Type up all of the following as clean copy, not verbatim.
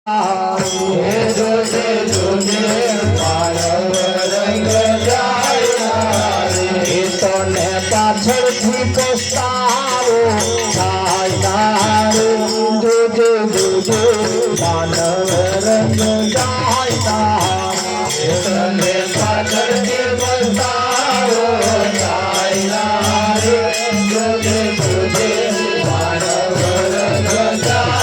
જોજે જોજે માનવ રંગ જાય રે તને પાછળથી પસ્તાવો થાય રે જોજે જોજે માનવ રંગ જાય તને પાછળથી પસ્તાવો થાય રે જોજે જોજે માનવ રંગ જાય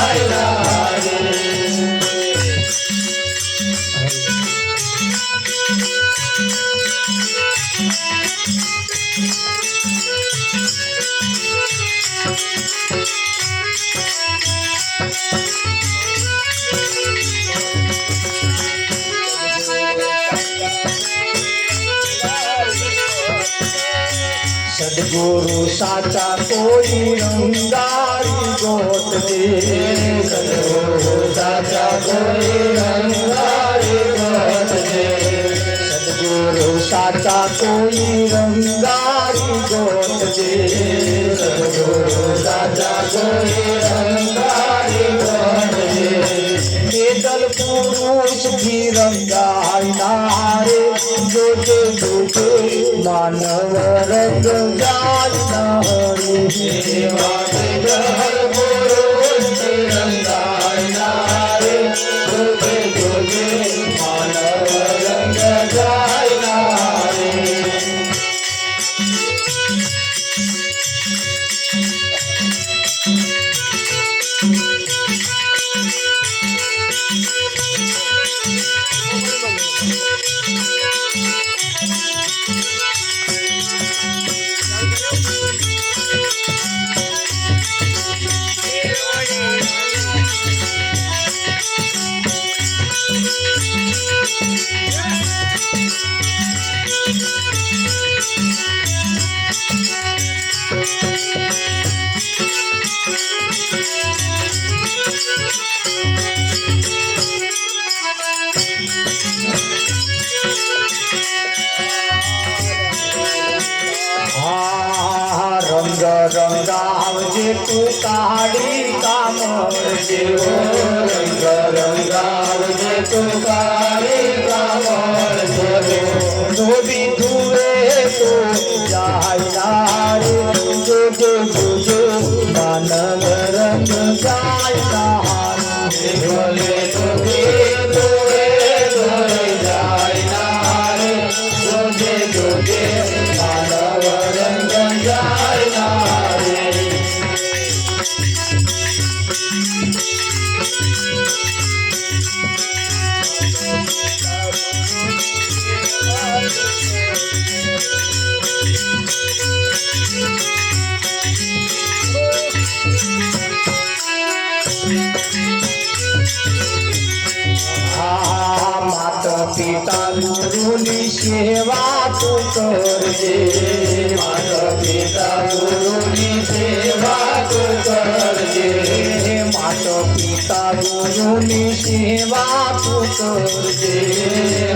सदगुरु साचा कोई रंगारी गोट दे सदगुरु साचा कोई रंगारी गोट दे सदगुरु साचा कोई रंगारी गोट दे सदगुरु साचा कोई रंगारी गोट दे केदल पुरुष भी रंगाई नारे जोजे जोजे मानव रंग जाता रे केदल पुरुष भी रंगाई नारे जोजे जोजे मानव रंग जाता रे रंग रंगावजे तू काळी कामळजे हो रंग रंगावजे तू काळी कामळजे हो धोबी धुवे तो जायला रे जोजे जोजे मानव रंग जायला रे धोबी धुवे धुवे जायला रे जोजे जोजे मानव रंग जायला रे माता पिता गुरुनी सेवा तू करजे माता पिता गुरुनी सेवा तू करजे माता पिता गुरुनी सेवा तू करजे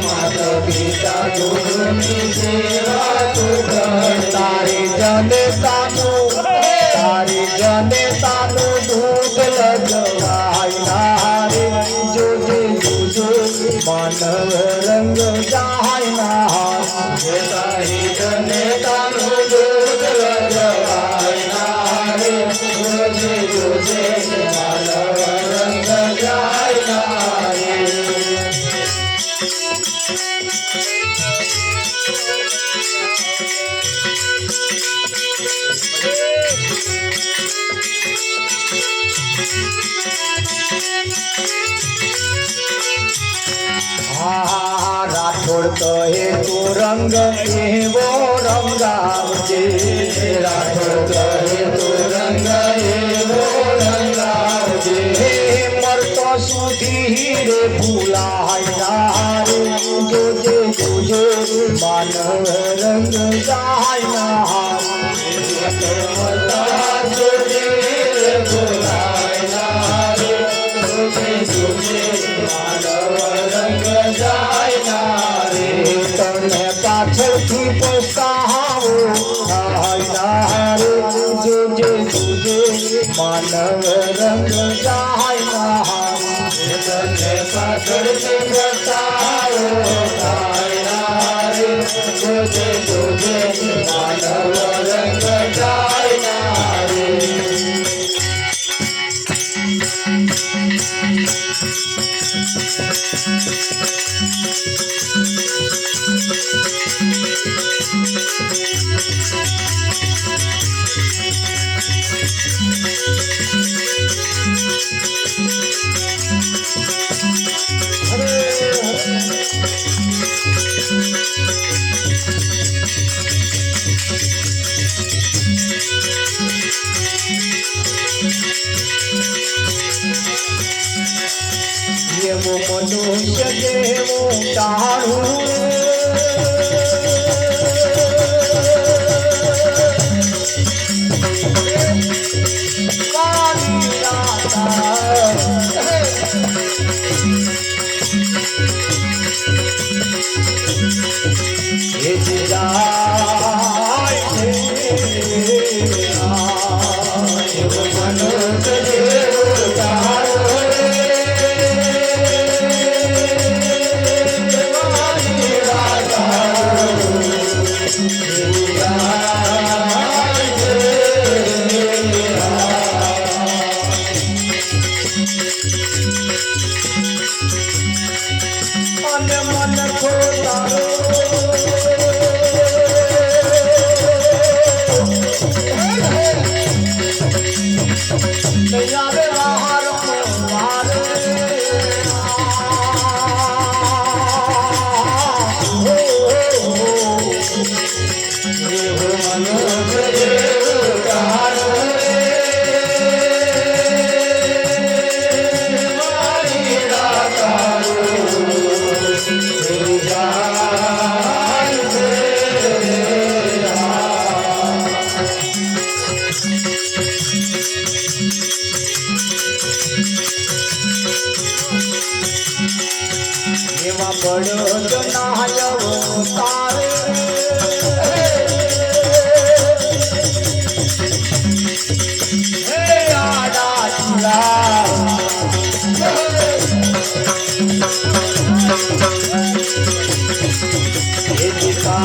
माता पिता गुरुनी सेवा तू कर तारे जनतानु दूध लगवायला रे जोजे जोजे मानव रंग जायना तारे जनतानु दूध लगवायला रे जोजे जोजे मानव रंग जायना रे राठोड कहे तो रंग एवो रंगावजे राठोड कहे तो रंग एवो रंगावजे मरतो सुधी रे भुलायला रे जोजे जोजे मानव रंग जायना जोजे रे भुलायला रे जोजे जोजे मानव रंग जायना रे तने पाछळથી પસ્તાવો થાય રે जोजे जोजे मानव रंग जायना साखरचे घटाओ रे तुझे तुझे मानव रंग रे वो मनुष्य देवो टाळू बड़ो नायव तारे हे आडा चुला हे दिशा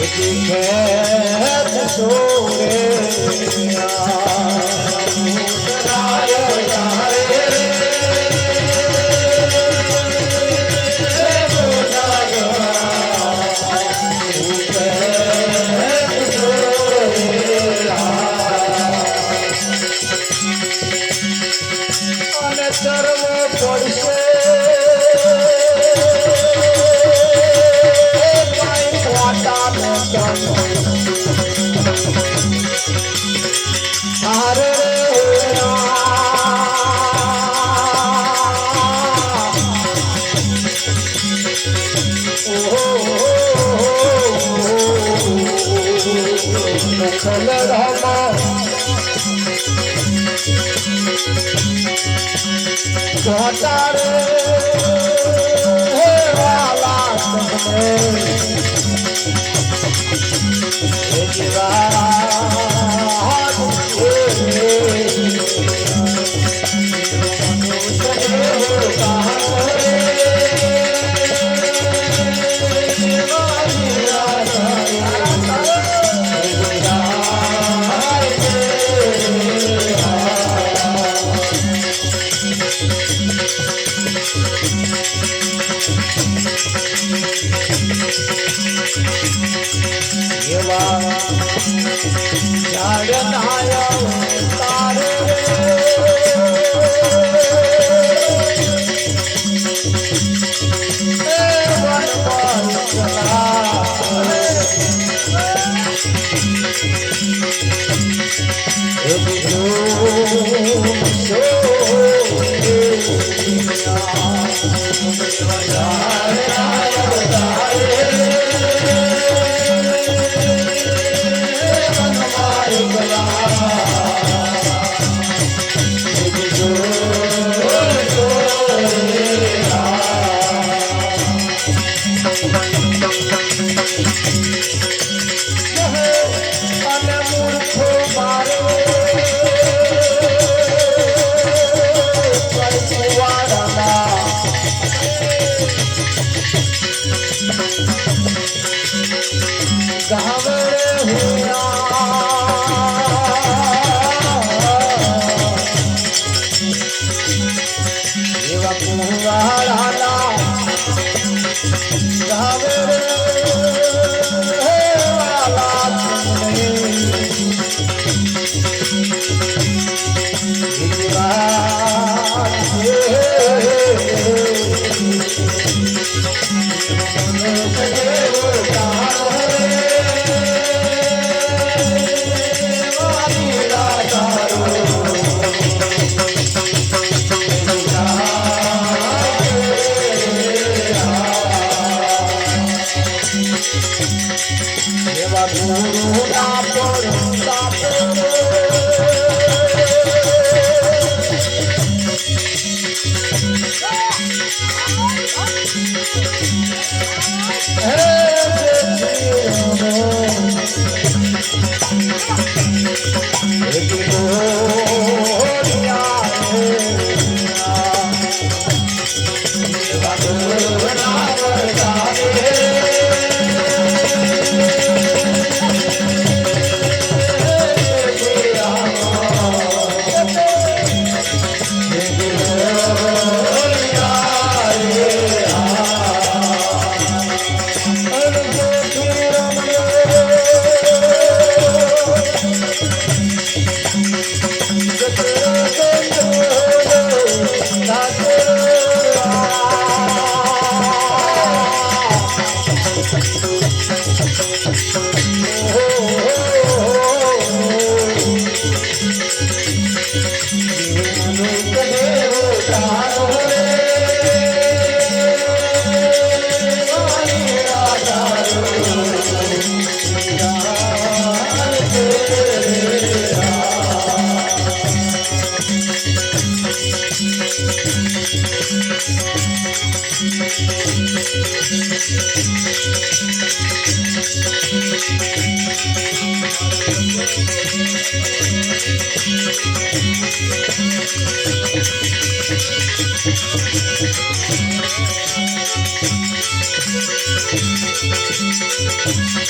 એકી ખેત છોડે અને ચરવો પડશે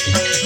Thank you.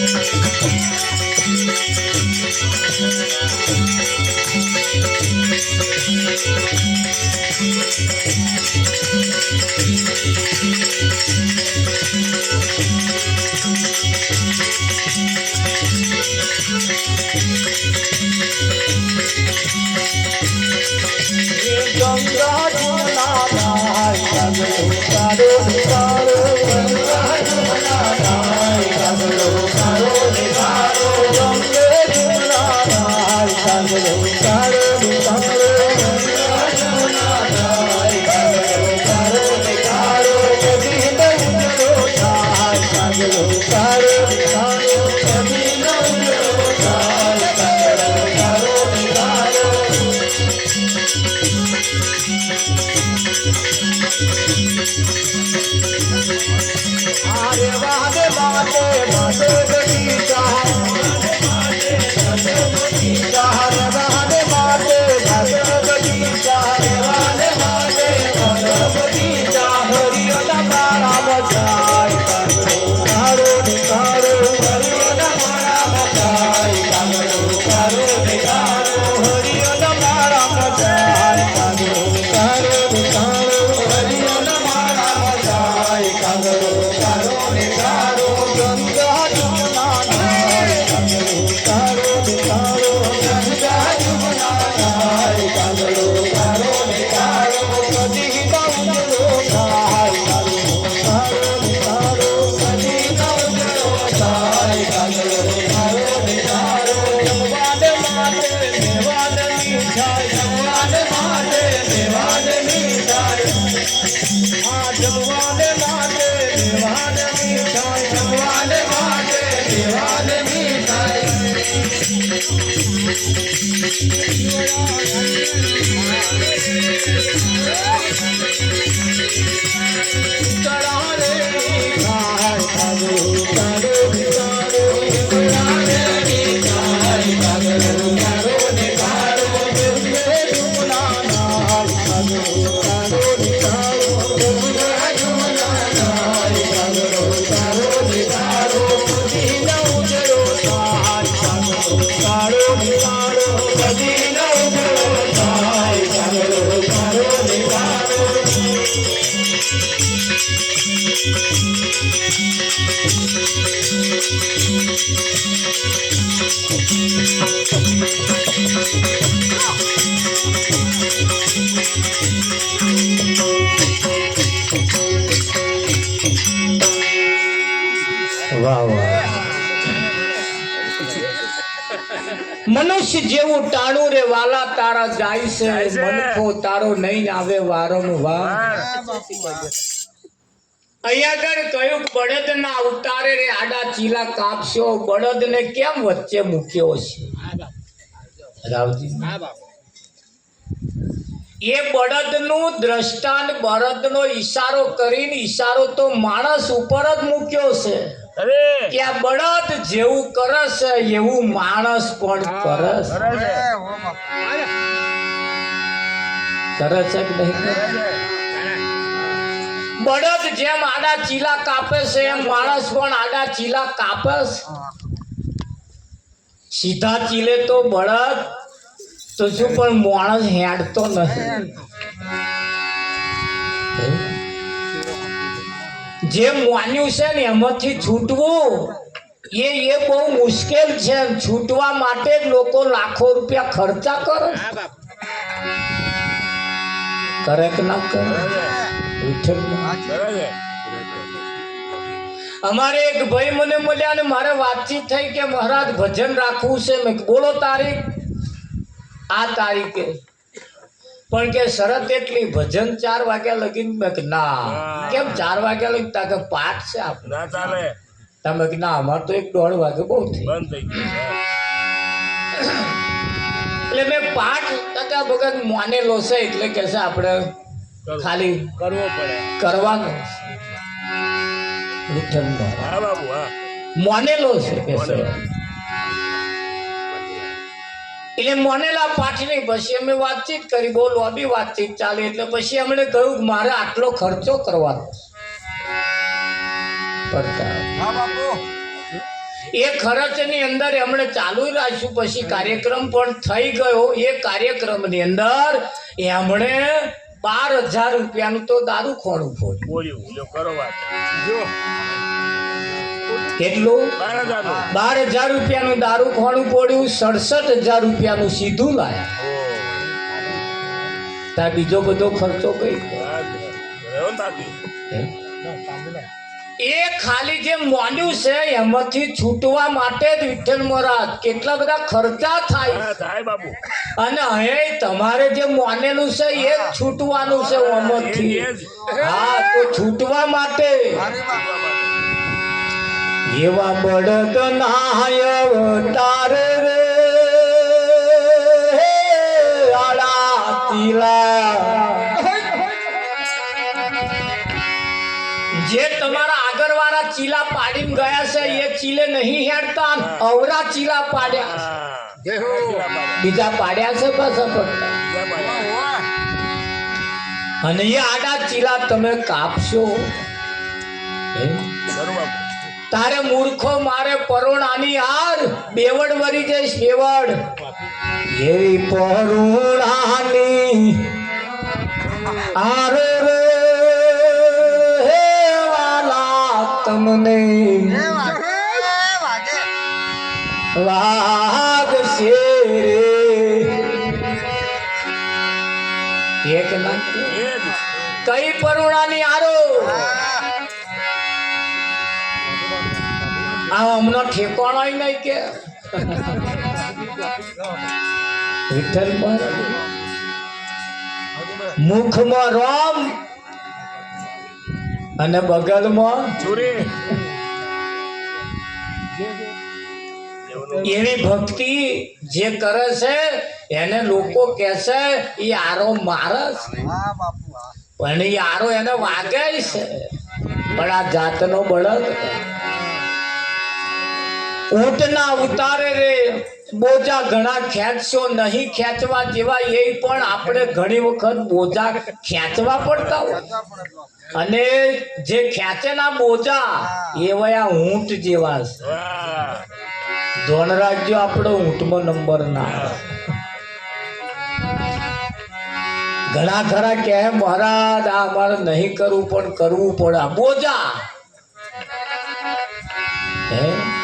મનુષ્ય જેવું ટાણું રે વાલા તારા જાય છે, મનખો તારો નહીં આવે વારંવાર. અહીંયા આગળ કહ્યું બળદ ના ઉતારે રે આડા ચીલા કાપશો. બળદ ને કેમ વચ્ચે મૂક્યો છે રાવજી? એ બળદ નું દ્રષ્ટાંત બળદ નો ઈશારો કરીને, ઈશારો તો માણસ ઉપર જ મૂક્યો છે કે આ બળદ જેવું કરે છે એવું માણસ પણ કરે છે કે નહીં કરે? બળદ જેમ આડા ચીલા કાપે છે એમ માણસ પણ આડા ચીલા કાપે છે. સીધા ચીલે તો બળદ તો શું, પણ માણસ હેડતો નથી. જે માન્યું છે ને એમાંથી છૂટવું એ બહુ મુશ્કેલ છે. છૂટવા માટે જ લોકો લાખો રૂપિયા ખર્ચા કરે કે ના કરે? અમારે એક ભાઈ મને મળ્યા ને મારે વાતચીત થઈ કે મહારાજ ભજન રાખવું છે. મેં બોલો તારીખ? આ તારીખે. પણ કે શરત એટલી, ભજન 4 વાગ્યા લગીને. મેં કે ના. કેમ 4 વાગ્યા લગી? તા કે પાઠ છે આપણે. તમે કે ના, અમારે તો 1-1.5 વાગે બહુ થઈ. એટલે મેં પાઠ ટકા ભગત માનેલો છે એટલે કે છે આપણે ખાલી કરવો પડે, કરવાનો માનેલો છે કે છે. એટલે મોનેલા પાઠની પછી અમે વાતચીત કરી, બહુ લોબી વાતચીત ચાલી. એટલે પછી અમને કહ્યું કે મારે આટલો ખર્ચો કરવાનો. એ ખર્ચની અંદર એમણે ચાલુ રાખ્યું. પછી કાર્યક્રમ પણ થઈ ગયો. એ કાર્યક્રમની અંદર એમણે 12,000 રૂપિયાનું તો દારૂ ખોણું ફોડ્યું. કેટલું? 12,000 રૂપિયાનું દારૂ ખોણું ફોડ્યું. 67,000 રૂપિયાનું સીધું લાયા. ત્યાં બીજો બધો ખર્ચો કઈ એ ખાલી જે મોન્યું છે એમાંથી છૂટવા માટે જ વિઠ્ઠલ મહારાજ કેટલા બધા ખર્ચા થાય. અને અહીં તમારે જે મોનેલું છે એ જ છૂટવાનું છે એમાંથી. હા, તો છૂટવા માટે એવા બળદ નાય અવતાર રે આળા ચીલા. જે તમારા આગળવાળા ચીલા પાડીને ગયા છે એ ચીલે નહીં હેડતા, અવરા ચીલા પાડ્યા. બીજા પાડ્યા છે પાછા પડતા. અને એ આડા ચીલા તમે કાપશો. તારે મૂર્ખો મારે પરોણાની હાર બેવડ વરી જઈશ. બેવડ એવી પરોણાની હાર રે તમને વાગશે રે. એક ના કઈ પરુણાની આરો આ હમણાં ઠેકાણો નહીં કે વિઠ્ઠલ મુખમાં રામ અને બગલમાં ચોરી. એવી ભક્તિ જે કરે છે એને લોકો કહે છે એ આરો મારસ, પણ એ આરો એને વાગે છે. પણ આ જાતનો બળદ ઊંટના ઉતારે રે બોજા ઘણા ખેંચશો નહીં. ખેંચવા જેવા એ પણ આપણે ઘણી વખત બોજા ખેંચવા પડતા હોય. અને જે ખેંચેના બોજા એવા ઊંટ જેવા છે. ધોન રાખજો આપણો ઊંટમાં નંબર ના. ઘણા ખરા કહે મહારાજ આ અમારે નહીં કરવું પણ કરવું પડે. બોજા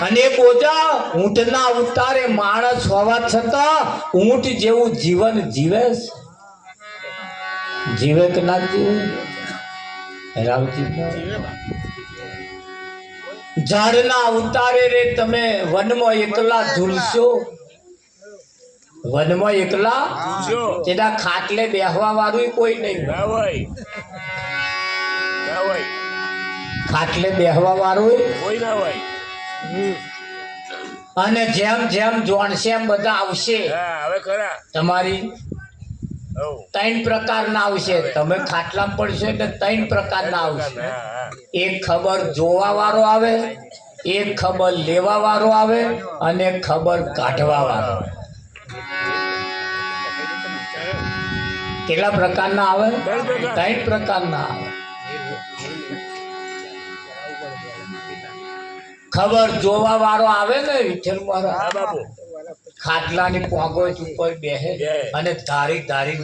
અને બોજા ઊંટના ઉતારે માણસ હોવા છતાં ઊંટ જેવું જીવન જીવે છે. જીવે કે ના જીવે? ઝાડના ઉતારે રે તમે વનમાં એકલા ઝૂલશો. વનમાં એકલા તેના ખાટલે બેહવા વાળું કોઈ નહીં. ખાટલે બેહવા વાળું કોઈ ના હોય. અને જેમ જેમ જોણશે એમ બધા આવશે. તમારી 3 પ્રકારના આવશે. તમે ખાટલા પડશો એટલે 3 પ્રકારના આવશે. એક ખબર જોવા વાળો આવે, એક ખબર લેવા વાળો આવે, અને એક ખબર કાઢવા વાળો આવે. કેટલા પ્રકારના આવે? 3 પ્રકારના આવે. ખબર જોવા વાળો આવે ને વિઠ્ઠલ મહારાજ ખાટલાની પોગોચ ઉપર બેહે અને ધારી ધારી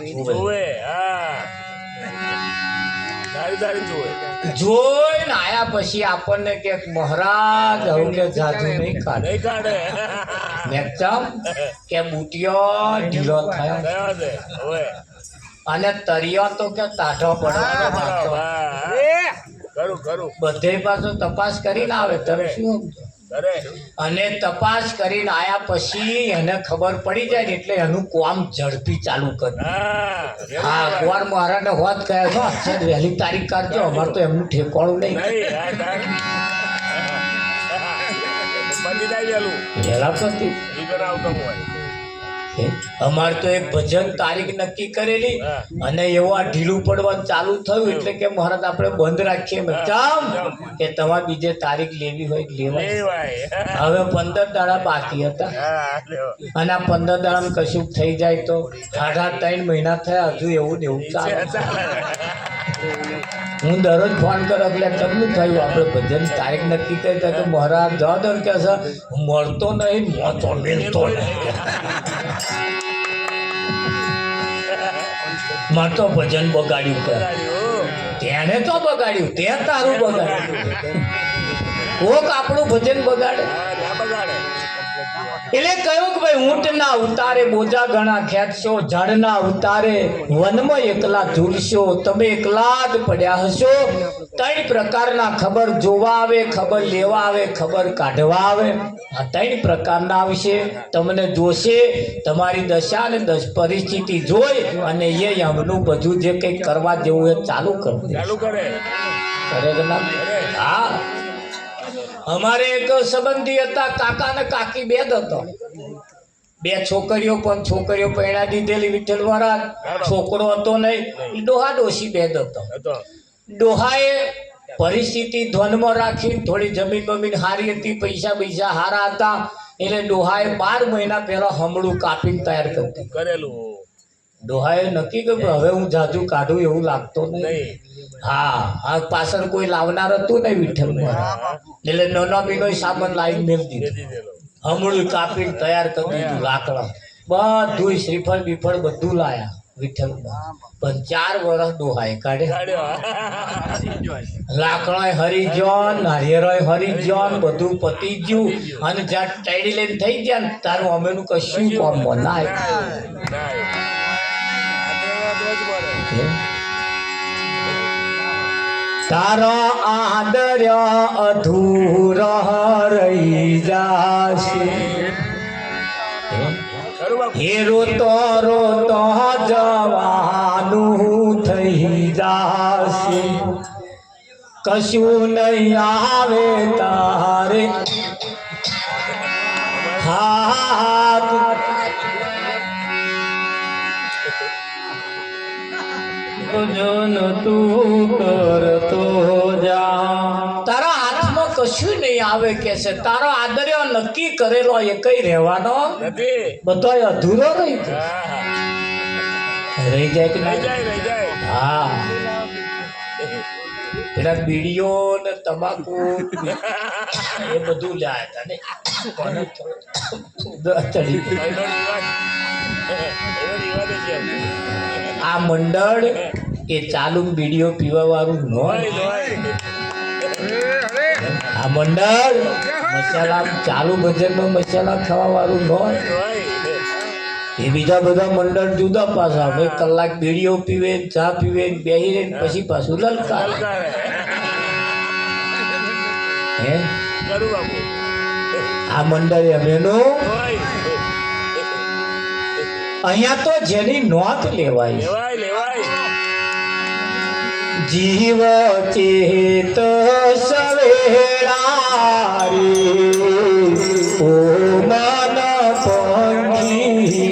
જોઈને આયા પછી આપણને કે મહારાજ હવે કે જાદુ નહીં કાઢે કે બુટિયો ઢીલો થયો અને તરિયો તો કે તાઢો પડે. બધે પાછો તપાસ કરીને આવે. તમે શું અને તપાસ કરીને આયા પછી એને ખબર પડી જાય ને એટલે એનું કામ ઝડપી ચાલુ કરે. હા, કુંવર મહારાજને હોત કહે છો વહેલી તારીખ કરજો, અમારે તો એમનું ઠેકાણું નહીં. વહેલા પતિ અમારે તો એક ભજન તારીખ નક્કી કરેલી અને એવું આ ઢીલું પડવાનું ચાલુ થયું એટલે કે મહારાજ આપણે બંધ રાખીએ. કેમ કે તમારે બીજે તારીખ લેવી હોય લેવાય. હવે 15 દાડા બાકી હતા અને આ 15 દાડામાં કશું થઈ જાય તો 3.5 મહિના થયા હજુ એવું ને એવું ચાલે. હું દરરોજ ફોન કર એટલે તમને થયું આપણે ભજન તારીખ નક્કી કરી કે મહારાજ જવા દો ને કે છે મળતો નહીં મોતો મિલતો નહીં મારે તો ભજન બગાડ્યું કે તેને તો બગાડ્યું તે તારું બગાડ્યું કોક આપણું ભજન બગાડે એટલે કહ્યું કે ભાઈ ઊંટના ઉતારે બોજા ઘણા ખેંચશો, ઝાડના ઉતારે વનમાં એકલા ઝૂલશો, તમે એકલા જ પડ્યા હશો. ત્રણ પ્રકારના ખબર જોવા આવે, ખબર લેવા આવે, ખબર કાઢવા આવે. આ ત્રણ પ્રકારના આવશે. તમને જોશે, તમારી દશા અને પરિસ્થિતિ જોઈ અને એ એમનું બધું જે કંઈક કરવા જેવું એ ચાલુ કરે. હા, અમારે એક સંબંધી હતા, કાકા ને કાકી બે જ હતો. બે છોકરીઓ પણ છોકરીઓ પૈણા દીધેલી વિઠ્ઠલ મહારાજ, છોકરો હતો નહીં. ડોહા ડોશી બે જ હતો. ડોહાએ પરિસ્થિતિ ધ્યાનમાં રાખી, થોડી જમીન બમીન હારી હતી, પૈસા પૈસા હારા હતા, એટલે ડોહાએ 12 મહિના પહેલા હમણું કાપીને તૈયાર કરેલું. ડોહાએ નક્કી કર્યું હવે હું જાજુ કાઢું એવું લાગતો નહીં. હા, આ પાછળ કોઈ લાવનાર હતું નહીં વિઠ્ઠલ મહારાજ, એટલે નાનો બીનો સામાન લાવીને મેળવી દીધો. હમણું કાપીને તૈયાર કરી દીધું, લાકડા બધું શ્રીફળ બીફળ બધું લાયા વિઠ્ઠલ. પણ 4 વર્ષ ડોહાએ કાઢ્યા. લાકડા હરી ગયો, નારિયેળ હરી ગયો, બધું પતી ગયું. અને જ્યાં ટાઈડી લઈને થઈ ગયા ને તારું અમેનું કશું કામ બનાય. તારો આદર્ય અધૂર રહી જાશે, હેરો તો રોતો જવાનું થઈ જાશે, કશું નહીં આવે તારે હાથ. ભજન તું કરતો જા, તારા હાથમાં કશું નહીં આવે કે છે. તારો આદર્ય નક્કી કરેલો એ કઈ રહેવાનો બધો અધૂરો રહી જાય કે નહીં? હા, પેલા બીડીઓ ને તમાકુ એ બધું લાયા હતા ને ચડી. આ મંડળ એ ચાલુ બીડીઓ પીવા વાળું ન હોય. આ મંડળ મસાલા ચાલુ ભજનમાં મસાલા ખાવા વાળું ન હોય. એ બીજા બધા મંડળ જુદા પાછા. ભાઈ કલાક બીડીઓ પીવે, ચા પીવે, બેહી રહે, પછી પાછું લલકાર. હે, આ મંડળ એમનું. અહીંયા તો જેની નોંધ લેવાય, જીવ ચેત સવેરા રે, ઓ મન પંખીરા,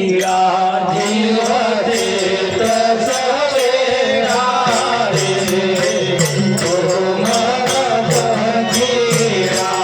જીવ ચેત સવેરા રે, ઓ મન પંખીરા.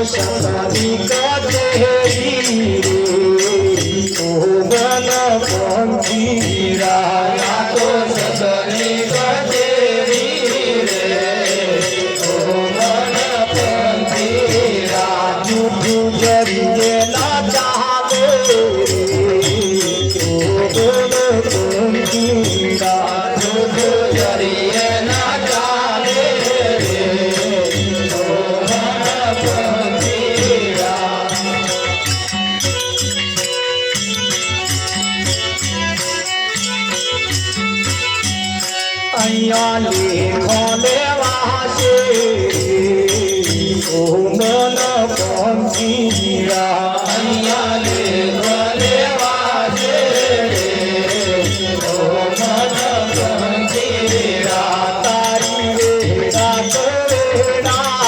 સદાની કચેરી રે, ઓ મન પંખીરા, તો સદાની કચેરી રે, ઓ મન પંખીરા. જૂઠું જરીએ ના ચાલે રે, ઓ મન પંખીરા, જૂઠું જરીએ ના ચાલે રે, ઓ મન પંખીરા. અહીંયા લેખો લેવા છે ઓ મન પંખીરા અહીંયા લેખો લેવા છે ઓ મન પંખીરા તારી વેડા તોડા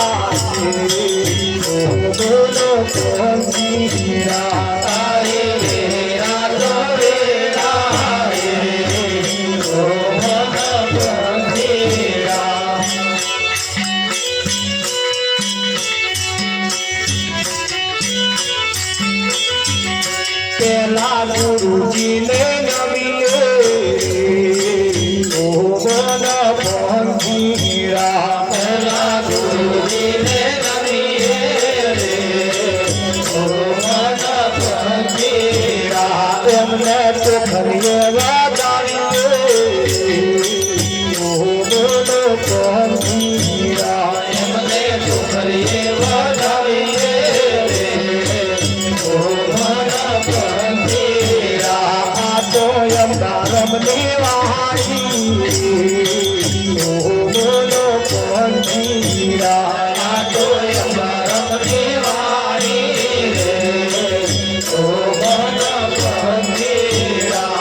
ઓ બોલો પંખીરા તારી વેડા તોડા ઓ મન પંખીરા પેલા ગુરુજીને નમીએ ઓ મન પંખીરા પેલા ગુરુજીને નમીએ ઓ મન પંખીરા એમને પોખરીએ વાદાવીએ ઓ મન પંખીરા એમને પોખરીએ વાદાવીએ ઓ મન પંખીરા આ તો અમદારમની વાણી ઓ બોલો પંખીરા આ તો અમદારમની વાણી ઓ મન પંખીરા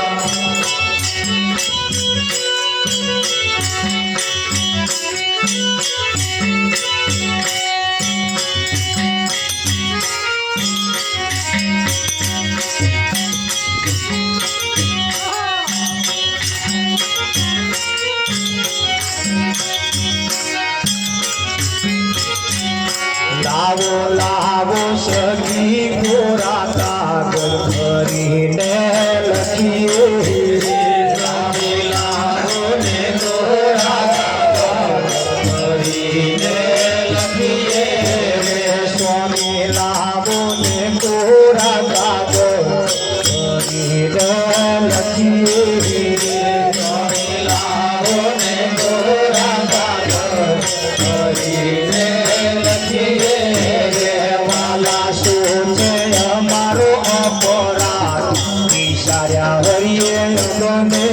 લાવો લાવો સગી ગોરા કાગળ ભરીને લખીએ લાવો ને ગોરા કાગળ ભરીને લખીએ સ્વામી લાવો ને ગોરા કાગળ ભરીને લખીએ સ્વામી લાવો ને ગોરા કાગળ ભરીને લખીએ વાલા સોચે અમારો અપરાધ વિચાર્યા હરિએ ગમે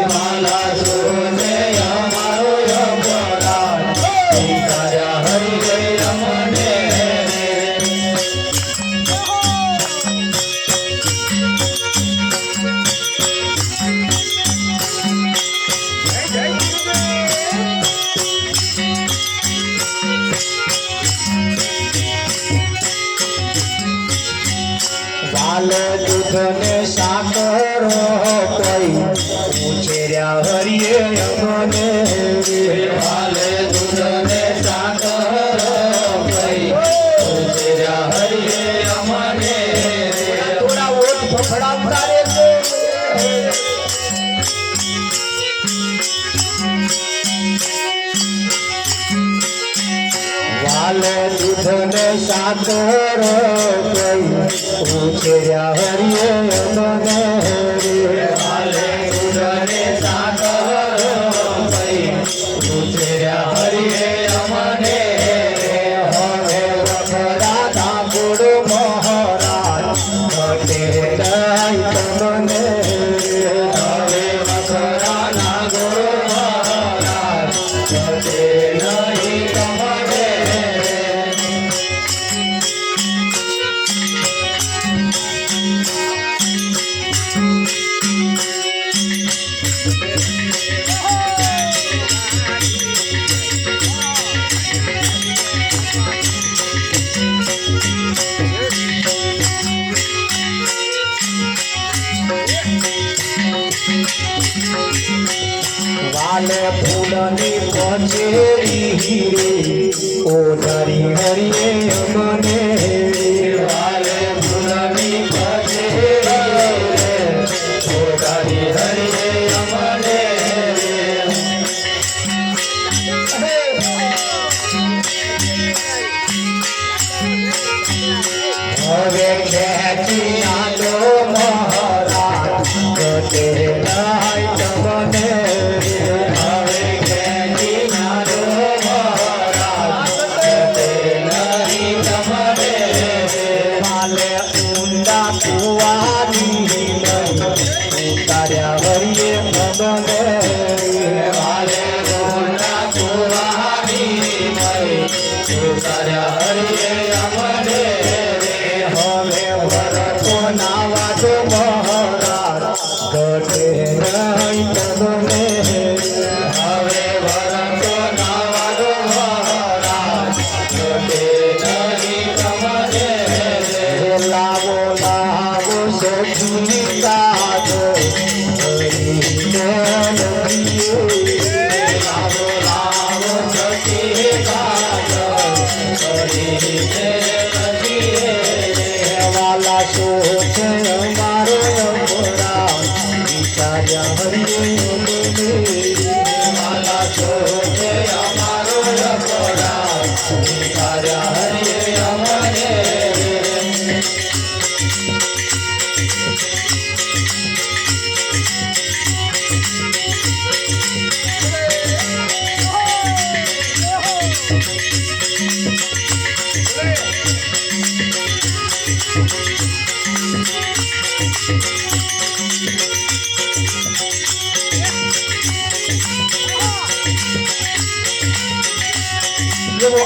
વાલા સોચે અમારો અપરાધ વિચાર્યા હરિએ અમને વાલે દૂધને સાકર કોઈ ઉછેર્યા હરિએ અમને વાલે દૂધને સાકર કોઈ ઉછેર્યા હરિએ અમને થોડા ઓઠ ફફડાવતા રહેજો વાલે દૂધને સાકર કોઈ ઉછેર્યા હરિએ અમને વાલે દૂધને સાકર કોઈ ઉછેર્યા હરિએ અમને હવે વખરા ઠાકોર મહારાજ ઘટે નહીં તમને હવે વખરા ઠાકોર મહારાજ ઘટે નહીં તમને વાલે ફૂલની પચેરી ઓ ધરી હરિએ અમને વાલે ફૂલની પચેરી ઓ ધરી હરિએ અમને હવે ખેંચી આલો મહારાજ ઘટે નહીં તમને હવે ખેંચી આલો મહારાજ ઘટે નહીં તમને માલે ઊંડા કુવાની ઉતાર્યા હરિએ ભગને વાલે વાલા સો છે મારો અંબરા વિચાર્યા હરિએ વાલા સો છે અમારો અંબરા વિચાર્યા હરિએ અમારે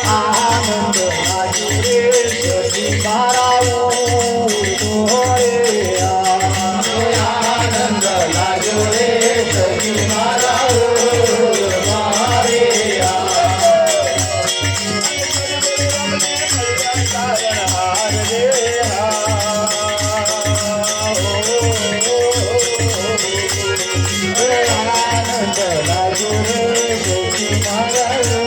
આનંદ રાજુ રે સજી મારાઓ આનંદ રાજુ રે સજી મારાઓ મારે આનંદ રાજુ રે સજી મારાઓ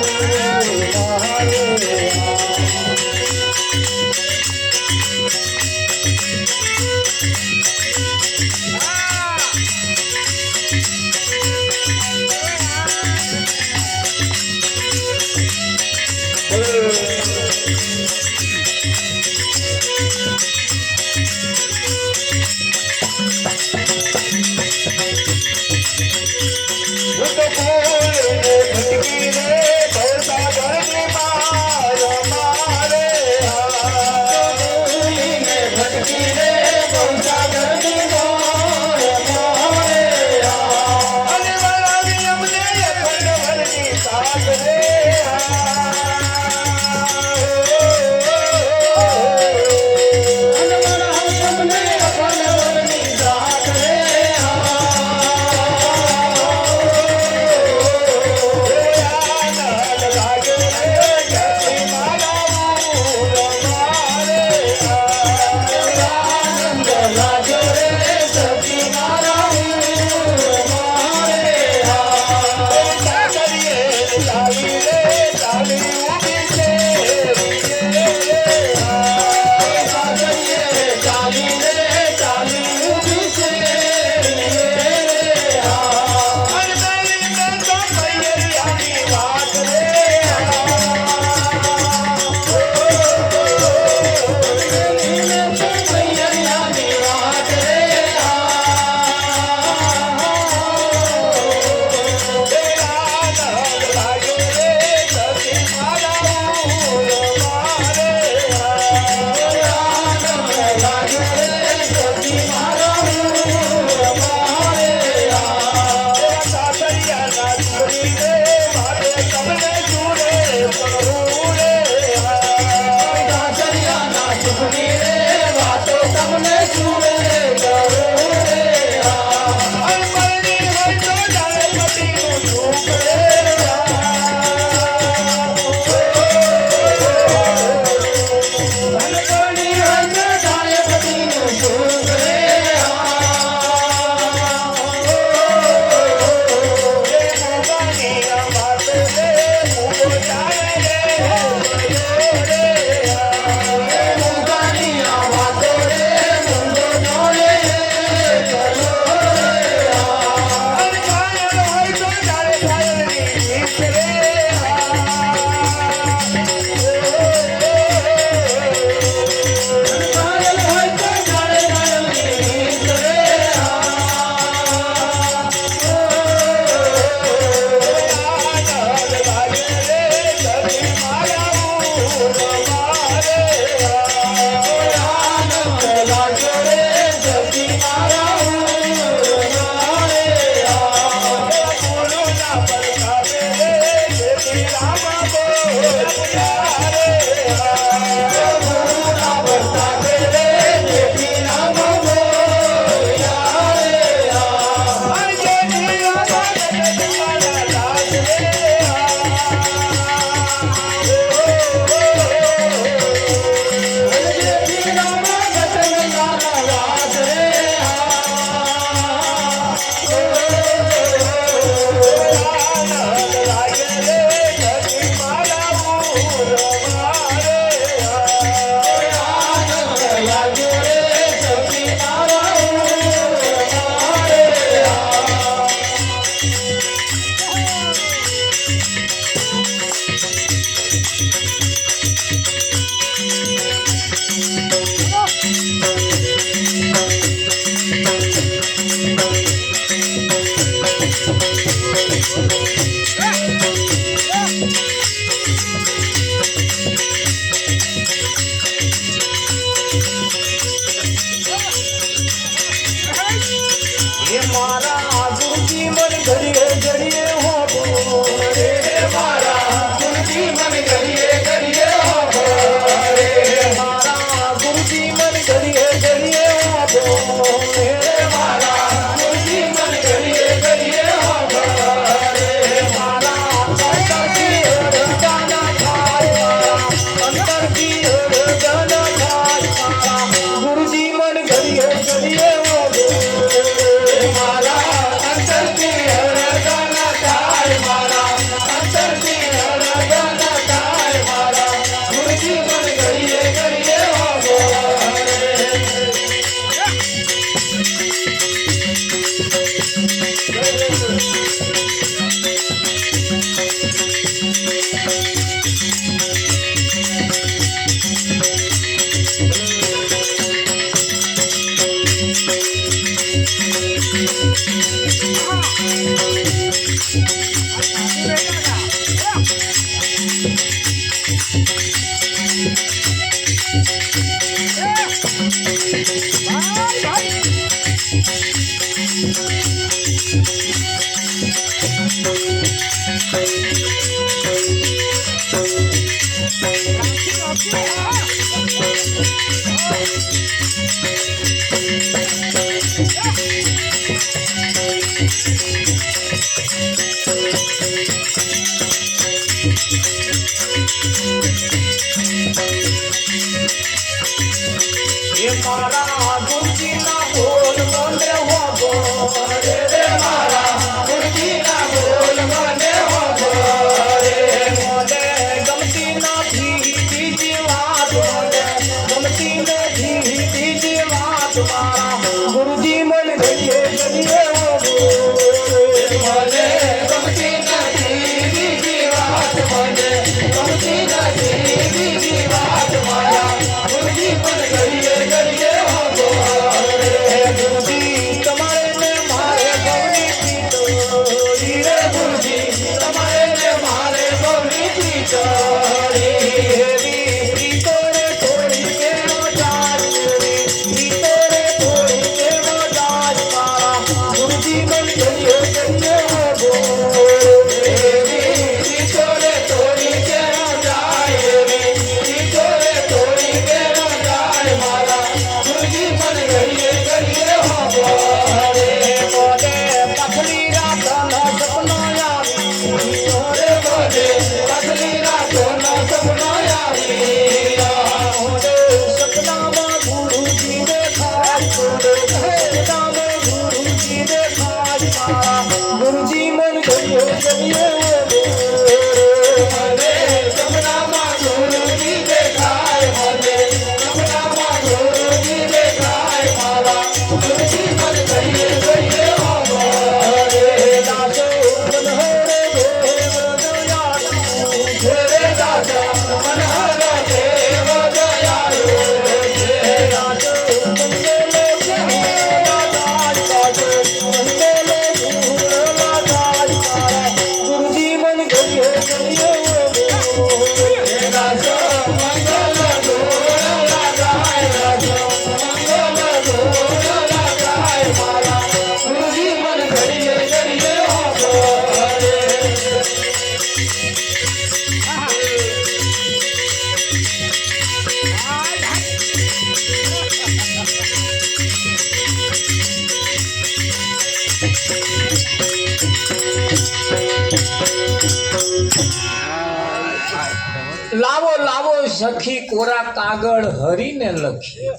લાવો લાવો સખી કોરા કાગળ હરીને લખી.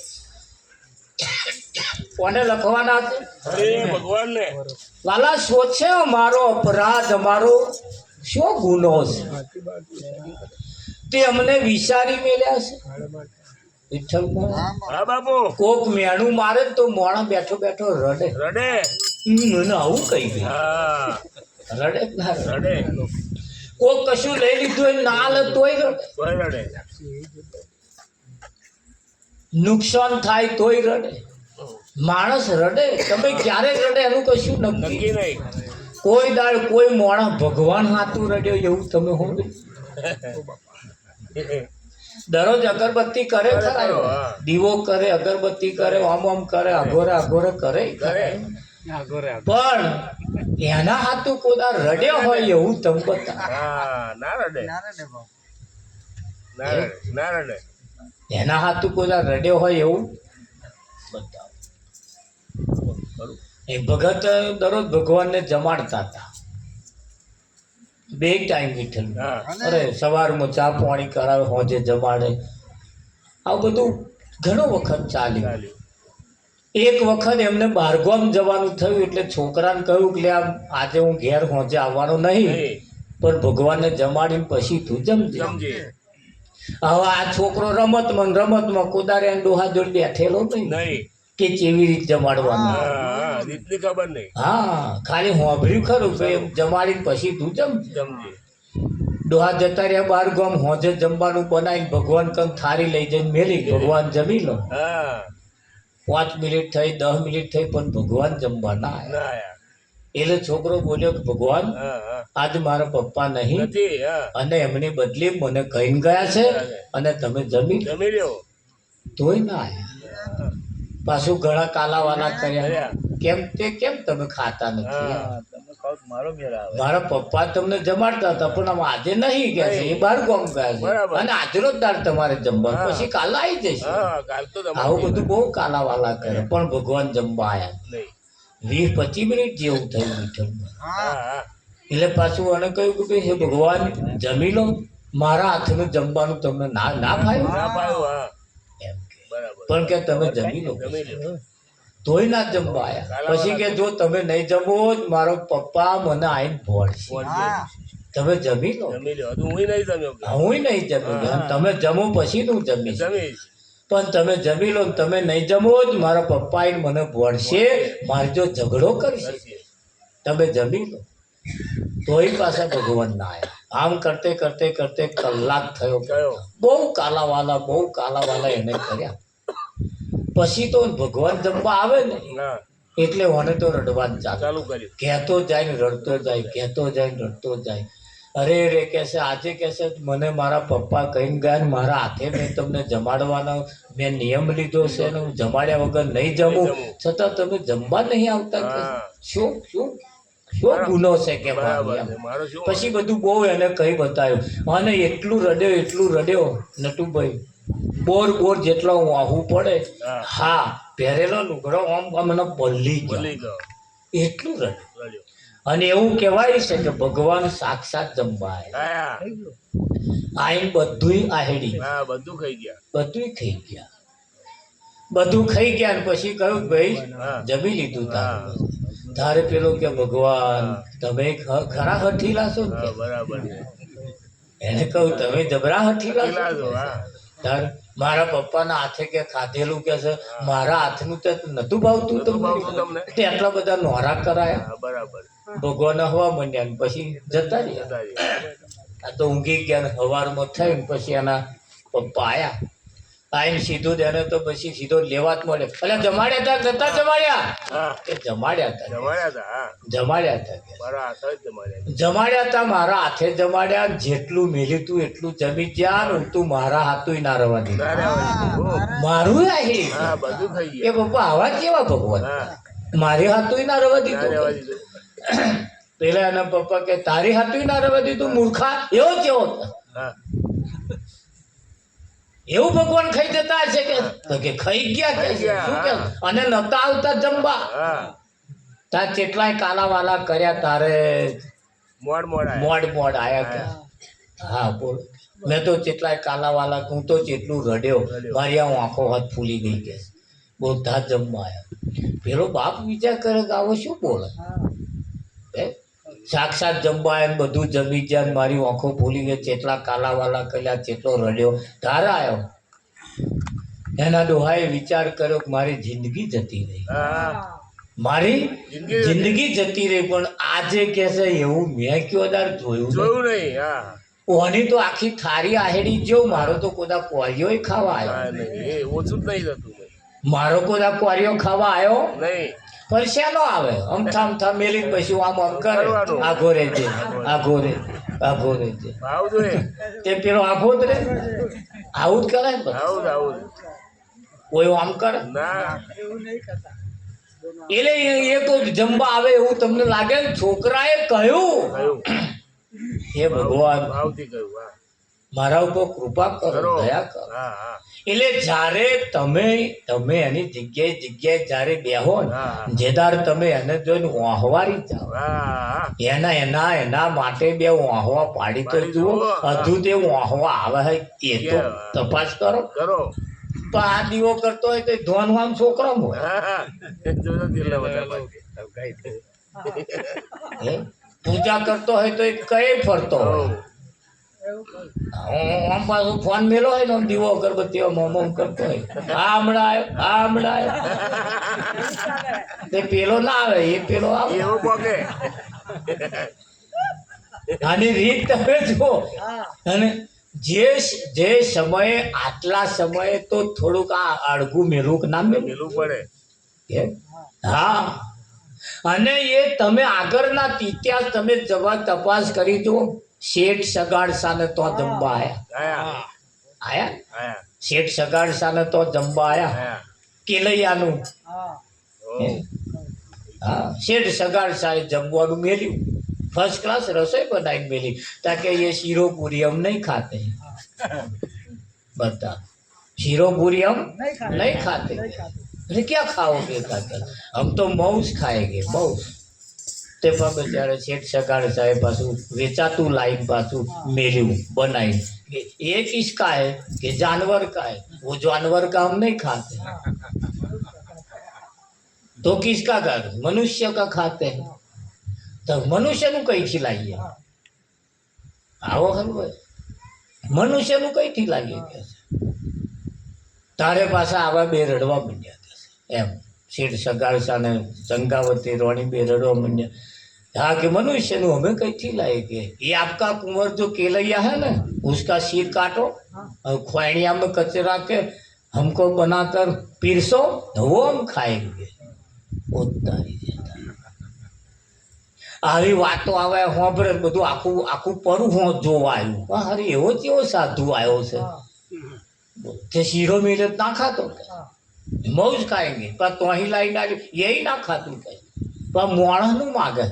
કોને લખવાના છે? હરે ભગવાનને. લાલા સોચે મારો અપરાધ, મારો શું ગુનો છે તે અમને વિચારી મેલ્યા છે. વિઠ્ઠલભાઈ, હા બાપુ. કોક મેણું મારે તો મોણા બેઠો બેઠો રડે. રડે. મને આવું કહી ગયું. હા રડે કે ના રડે? રડે. કોક કશું લઈ લીધું હોય ના લે તોય રડે. તોય રડે. નુકસાન થાય તોય રડે. માણસ રડે, તમે ક્યારે રડે એનું કશું નક્કી નક્કી નહીં. કોઈ દાડ કોઈ મોણા ભગવાન હાથું રડ્યો એવું તમે હો દરરોજ અગરબત્તી કરે ખરા, હા. દીવો કરે, અગરબત્તી કરે, આમ આમ કરે, અઘોરે અઘોરે કરે કરે. પણ એના હાથું કોઈ દાડ રડ્યો હોય એવું તમે બતાવો. હા, ના રડે. ના રડે. ના રડે. એના હાથું કોઈ દાડ રડ્યો હોય એવું બતાવો. એ ભગત દરરોજ ભગવાનને જમાડતા હતા, 2 ટાઈમ વિઠ્ઠલ. હા. અરે સવારમાં ચા પાણી કરાવે, હોજે જમાડે. આ બધું ઘણો વખત ચાલ્યું. ચાલ્યું. એક વખત એમને બહારગામ જવાનું થયું એટલે છોકરાને કહ્યું કે લે આજે હું ઘેર હોજે આવવાનો નહીં, નહીં. પણ ભગવાનને જમાડીને પછી તું જમજે. સમજે. હવે આ છોકરો રમતમાં કોદારે ડોહા જોડે બેઠેલો નહીં નહીં. કે કેવી રીતે જમાડવાનું. હા, રીતની ખબર નહીં. હા, ખાલી હોંભર્યું ખરું કે એમ જમાડીને પછી તું જમજે. સમજે. ડોહા જતા રહ્યા બહાર ગામ, હોજે જમવાનું બનાવીને ભગવાન કંઈ થાળી લઈ જઈને મેલી, ભગવાન જમી લો. હા. 5 મિનિટ થઈ, 10 મિનિટ થઈ, પણ ભગવાન જમવા ના આવ્યા. ના આયા. એટલે છોકરો બોલ્યો કે ભગવાન હા, હા. આજ મારા પપ્પા નહીં નથી. હા. અને એમની બદલે મને કહીને ગયા છે અને તમે જમી લો. જમી લ્યો. તોય ના આવ્યા. પાછું ઘણા કાલાવાલા કર્યા, કેમ તમે ખાતા નથી? હા. મારા પપ્પા તમને જમાડતા હતા પણ આમ આજે નહીં ગયા છે, એ બહાર ગામ ગયા છે બરાબર. અને આજનો જ દાડ તમારે જમવા, હા. પછી કાલે આવી જશે. હા, કાલ તો તમારે આવું બધું બહુ કાલાવાલા કરે, પણ ભગવાન જમવા આવ્યા. નહીં. 20-25 મિનિટ જેવું થયું વિઠ્ઠલમાં. હા, હા. એટલે પાછું મને કહ્યું કે ભાઈ હે ભગવાન જમી લો, મારા હાથનું જમવાનું તમને ના ના ફાવ્યું ના પાયું. હા. એમ કે. બરાબર. પણ કે તમે જમી લો. જમી લ્યો. તોય ના જમવા આવ્યા. પછી કે જો તમે નહીં જમો જ મારો પપ્પા મને આઈને ભોળશે. બોલજે. તમે જમી લો. જમી લ્યો. હજુ હુંય નહીં જમ્યો. હું નહીં જમી અને તમે જમો પછી હું જમીશ. જમીશ. પણ તમે જમી લો ને તમે નહીં જમો જ મારા પપ્પા આઈને મને ભોળશે, મારી જો ઝઘડો કરશે. તમે જમી લો. તોય પાછા ભગવાન ના આવ્યા. આમ કરતે કરતે કરતે કલાક થયો. કયો? બહુ કાલાવાલા એને કર્યા. પછી તો ભગવાન જમવા આવે ને હા. એટલે મને તો રડવાનું ચાલુ. ચાલુ કર્યું. કહેતો જાય ને રડતો જાય, કહેતો જાય ને રડતો જાય. અરે રે કહેશે આજે કહેશે મને મારા પપ્પા કહીને ગયા ને મારા હાથે મેં તમને જમાડવાનો મેં નિયમ લીધો છે ને હું જમાડ્યા વગર નહીં જમું, છતાં તમે જમવા નહીં આવતા. કે હા. શું શું શું ગુનો છે કે બરાબર એમ. છે. મારો શું પછી બધું બહુ એને કઈ બતાવ્યું અને એટલું રડ્યો નટુભાઈ, બોર જેટલો હું આવું પડે. હા. હા, પહેરેલો લુગડો આમ મને પલ્લી ગયો, બોલી ગયો. એટલું રડ્યો. રડ્યો. અને એવું કહેવાય છે કે ભગવાન સાક્ષાત જમવા આવ્યા. હા. આઈને બધુંય આહેડી, હા, બધું ખાઈ ગયા. બધુંય ખાઈ ગયા. બધું ખાઈ ગયા ને પછી કહ્યું કે ભાઈ હા. જમી લીધું તારે. હા. તારે પેલો કે ભગવાન તમે ખરા હઠીલા છો ને હા, કે? બરાબર છે. એને કહું તમે જબરા હઠીલા છો કેટલા છો? ને? હા. તાર મારા પપ્પાના હાથે કે ખાધેલું કે છે, મારા હાથનું તો નતું ભાવતું નતું ભાવતું તમને તમને? એટલા બધા નોરા કરાયા. હા, બરાબર. ભગવાન હવા માંડ્યા ને પછી જતા રહ્યા. જતા રહ્યા. આ તો ઊંઘી ગયા ને સવારમાં થઈ ને પછી એના પપ્પા આયા. આઈને સીધું જ એને તો પછી સીધો લેવા જ મળે. એટલે જમાડ્યા હતા કે નતા જમાડ્યા? હા. કે જમાડ્યા હતા. જમાડ્યા હતા. હા. જમાડ્યા હતા કે. મારા હાથ જ જમાડ્યા. જમાડ્યા હતા, મારા હાથે જમાડ્યા. જેટલું મેલ્યું તું એટલું જમી ગયા ને તું મારા હાથું ના રવા દીધું. ના રહેવા દીધું. મારું આહી. હા, બધું ખાઈ એ ગયા. પપ્પા આવા કેવા ભગવાન? હા. મારી હાથું ના રવા ના રહેવા દીધું. દીધું. પેલા એના પપ્પા કે તારી હાથું ના રવા દીધું મૂર્ખા. એવો કેવો? હા. એવું ભગવાન ખાઈ જતા હશે કે? તો કે ખાઈ ગયા કે ખાઈ ગયા, શું કે? હા. અને નતા આવતા જમવા. હા. તાર કેટલાય કાલાવાલા કર્યા તારે મોડ આયા. મોડ આયા કે? હા બોલ. મેં તો કેટલાય કાલાવાલા, હું તો જેટલું રડ્યો મારી આ આંખો હાથ ફૂલી ગઈ કે બધા જમવા આવ્યા. પેલો બાપ વિચાર કરે કે આવો શું બોલે? હે? સાક્ષાત જમવા આવ્યા ને બધું જમી ગયા ને મારી આંખો ફૂલી ગઈ. જેટલા કાલાવાલા કર્યા, જેટલો રડ્યો, તારે આવ્યો. એના ડોહાએ વિચાર કર્યો કે મારી જિંદગી જતી રહી, હા. મારી જિંદગી જિંદગી જતી રહી. પણ આજે કે છે એવું મેં કયો દાર જોયું નહીં. જોયું નહીં. હા. ઓની તો આખી થારી આહેડી જેવું મારો તો કોદા કોરિયો ખાવા ના આવ્યો નહીં એ ઓછું જ નહીં થતું ભાઈ. મારો કોદા કોરિયો ખાવા આવ્યો નહીં પણ શેનો આવે અમથા મેલી પછી આમ કરે આઘો રહેજે આઘો રે આઘો રહેજે ભાવ જોઈએ તે પેલો આઘો જ રે આવું જ કરે ને પછી. આવું જ આવું જ. કોઈ આમ કરે ના એટલે એ તો જમવા આવે એવું તમને લાગે ને છોકરાએ કહ્યું કયું હે ભગવાન ભાવથી કહ્યું હા મારા ઉપર કૃપા કરો કરો દયા કરો હા હા એટલે જ્યારે તમે એની જગ્યાએ જ્યારે બેહો ને હા. જેદાર તમે એને જોઈને વાહવારી જાઓ હા એના માટે બે વાહવા પાડી તો પાડી જુઓ જુઓ. હજુ તે વાહવા આવે છે એ તો તપાસ કરો કરો તો આ દીવો કરતો હોય તો ધોન આમ છોકરો હોય હા હા જોજો કેટલા બધા પાકે. હે? પૂજા કરતો હોય તો એ કઈ ફરતો હોય હોવ. આમ પાછું ફોન મેલો હોય ને આમ દીવો અગરબત્તીઓ મોમો કરતો હોય આ હમણાં આવ્યો તે પેલો ના આવે એ પેલો આવે એવું પોકે આની રીત તમે જુઓ અને જે સમયે આટલા સમયે તો થોડુંક આ અડગું મેલું ના મેલું પેલું પડે કેમ? હા અને એ તમે આગળના ઇતિહાસ તમે જવા તપાસ કરી જુઓ શેઠ સગાડસાને તો જમવા આયા આયા આયા શેઠ સગાડસાને તો જમવા આયા આયા કેલૈયાનું હોવ. હા શેઠ સગાડસાએ જમવાનું મેલ્યું ફર્સ્ટ ક્લાસ રસોઈ બનાવી મેલી તાકે એ શીરો પૂરી हम नहीं खाते बता शीरो पूरी हम नहीं खाते अरे क्या खाओगे कहते हम तो मांस खाएंगे मांस તે પણ બિચારા શેઠ સગાડ સાહેબ પાછું વેચાતું લાઈન પાછું મેલ્યું બનાવી ये किसका है कि जानवर का है वो जानवर का हम नहीं खाते तो किसका का मनुष्य का खाते हैं तो મનુષ્યનું કઈથી લાવીએ આવો ખબર મનુષ્યનું કઈથી લાવીએ કે છે. તારે પાછા આવા બે રડવા માંડ્યા કે છે. એમ શેઠ સગાડસાને સંગાવતી રોણી બે રડવા માંડ્યા हाँ कि मनुष्य नु हमें कैसी लाएंगे ये आपका कुंवर जो केलैया है ना उसका सिर काटो और ख्वाइणिया में कचरा के हमको बनाकर पीरसो तो वो हम खाएंगे ઉતારી દેતા આવી વાતો આવે હોંભરે બધું આખું આખું પરું હો જોવા આવ્યું અરે એવો કેવો સાધુ આવ્યો છે તે શીરો મિલે ના ખાતો મૌજ ખાएंगे पर तो ही लाइन आ यही ना खाતું કઈ પણ મોણાનું માગે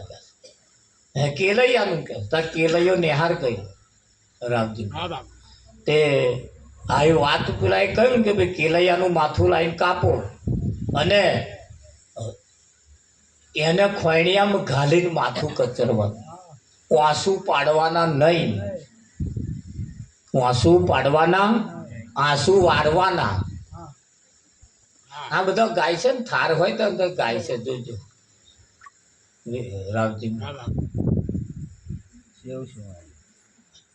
કેલૈયાનું કે તાર કેલૈયો નિહાર કર્યો રામજી તે આવી વાત પેલા એ કહ્યું કે ભાઈ કેલૈયાનું માથું લાવીને કાપો અને એને ખોયણિયામાં ઘાલીને માથું કચરવાનું આંસુ પાડવાના નહીં આંસુ પાડવાના આંસુ વારવાના આ બધા ગાય છે ને થાર હોય તો અંદર ગાય છે જોજો રાવજી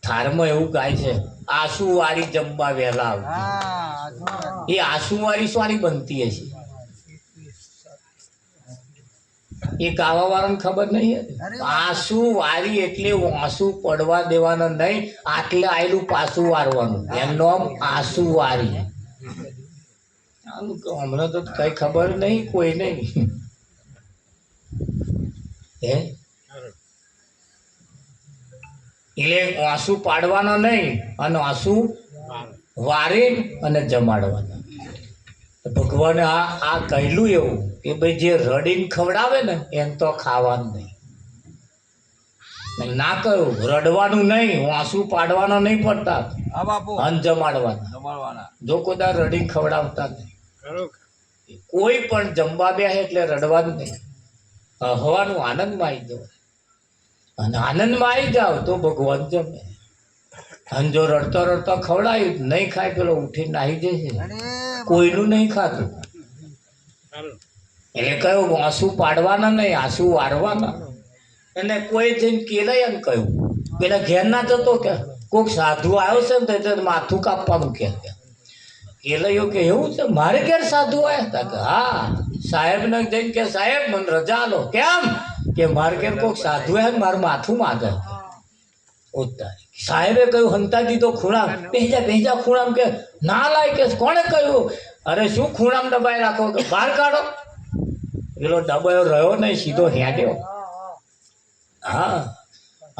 થારમાં એવું ગાય છે આંસુ વાળી જમવા વહેલા આવતી એ આંસુ વાળી શાની બનતી હશે એ ગાવા વાળાને ખબર નહીં આંસુ વારી એટલે આંસુ પડવા દેવાના નહીં આટલે આયેલું પાછું વારવાનું એમનો આંસુ વારી હમણાં તો કઈ ખબર નહીં કોઈ નહીં હે એટલે આંસુ પાડવાના નહીં અને આંસુ વારી અને જમાડવાના ભગવાને આ કહેલું એવું કે ભાઈ જે રડીને ખવડાવે ને એમ તો ખાવાનું નહીં ના કહ્યું રડવાનું નહીં આંસુ પાડવાના નહીં પડતા અન જમાડવાના જો કોઈ દાર રડીને ખવડાવતા નહીં કોઈ પણ જમવા બેસે એટલે રડવાનું નહીં હવાનું આનંદમાં આવી જવાય અને આનંદમાં આવી જાવ તો ભગવાન જમે અને જો રડતો રડતો ખવડાવ્યું નહીં ખાય પેલો ઉઠીને નાહી જશે કોઈનું નહીં ખાતું એટલે કહ્યું આંસુ પાડવાના નહીં આંસુ વારવાના અને કોઈ જઈને કેલૈયાને કહ્યું પેલા ઘેર ના જતો કે કોઈક સાધુ આવ્યો છે ને તો માથું કાપવાનું કે કેલૈયો કે એવું છે મારે ઘેર સાધુ આવ્યા હતા કે હા સાહેબને જઈને કે સાહેબ મને રજા આલો કેમ કે મારે ઘેર કોઈક સાધુ આવ્યા મારું માથું માગે સાહેબે કહ્યું હંતાજી તો ખૂણા ભેજા ખૂણામ કે ના લાય કે કોણે કહ્યું? અરે શું ખૂણામ દબાઈ રાખો કે બહાર કાઢો. પેલો દબાયો રહ્યો નહીં, સીધો હેડ્યો. હા,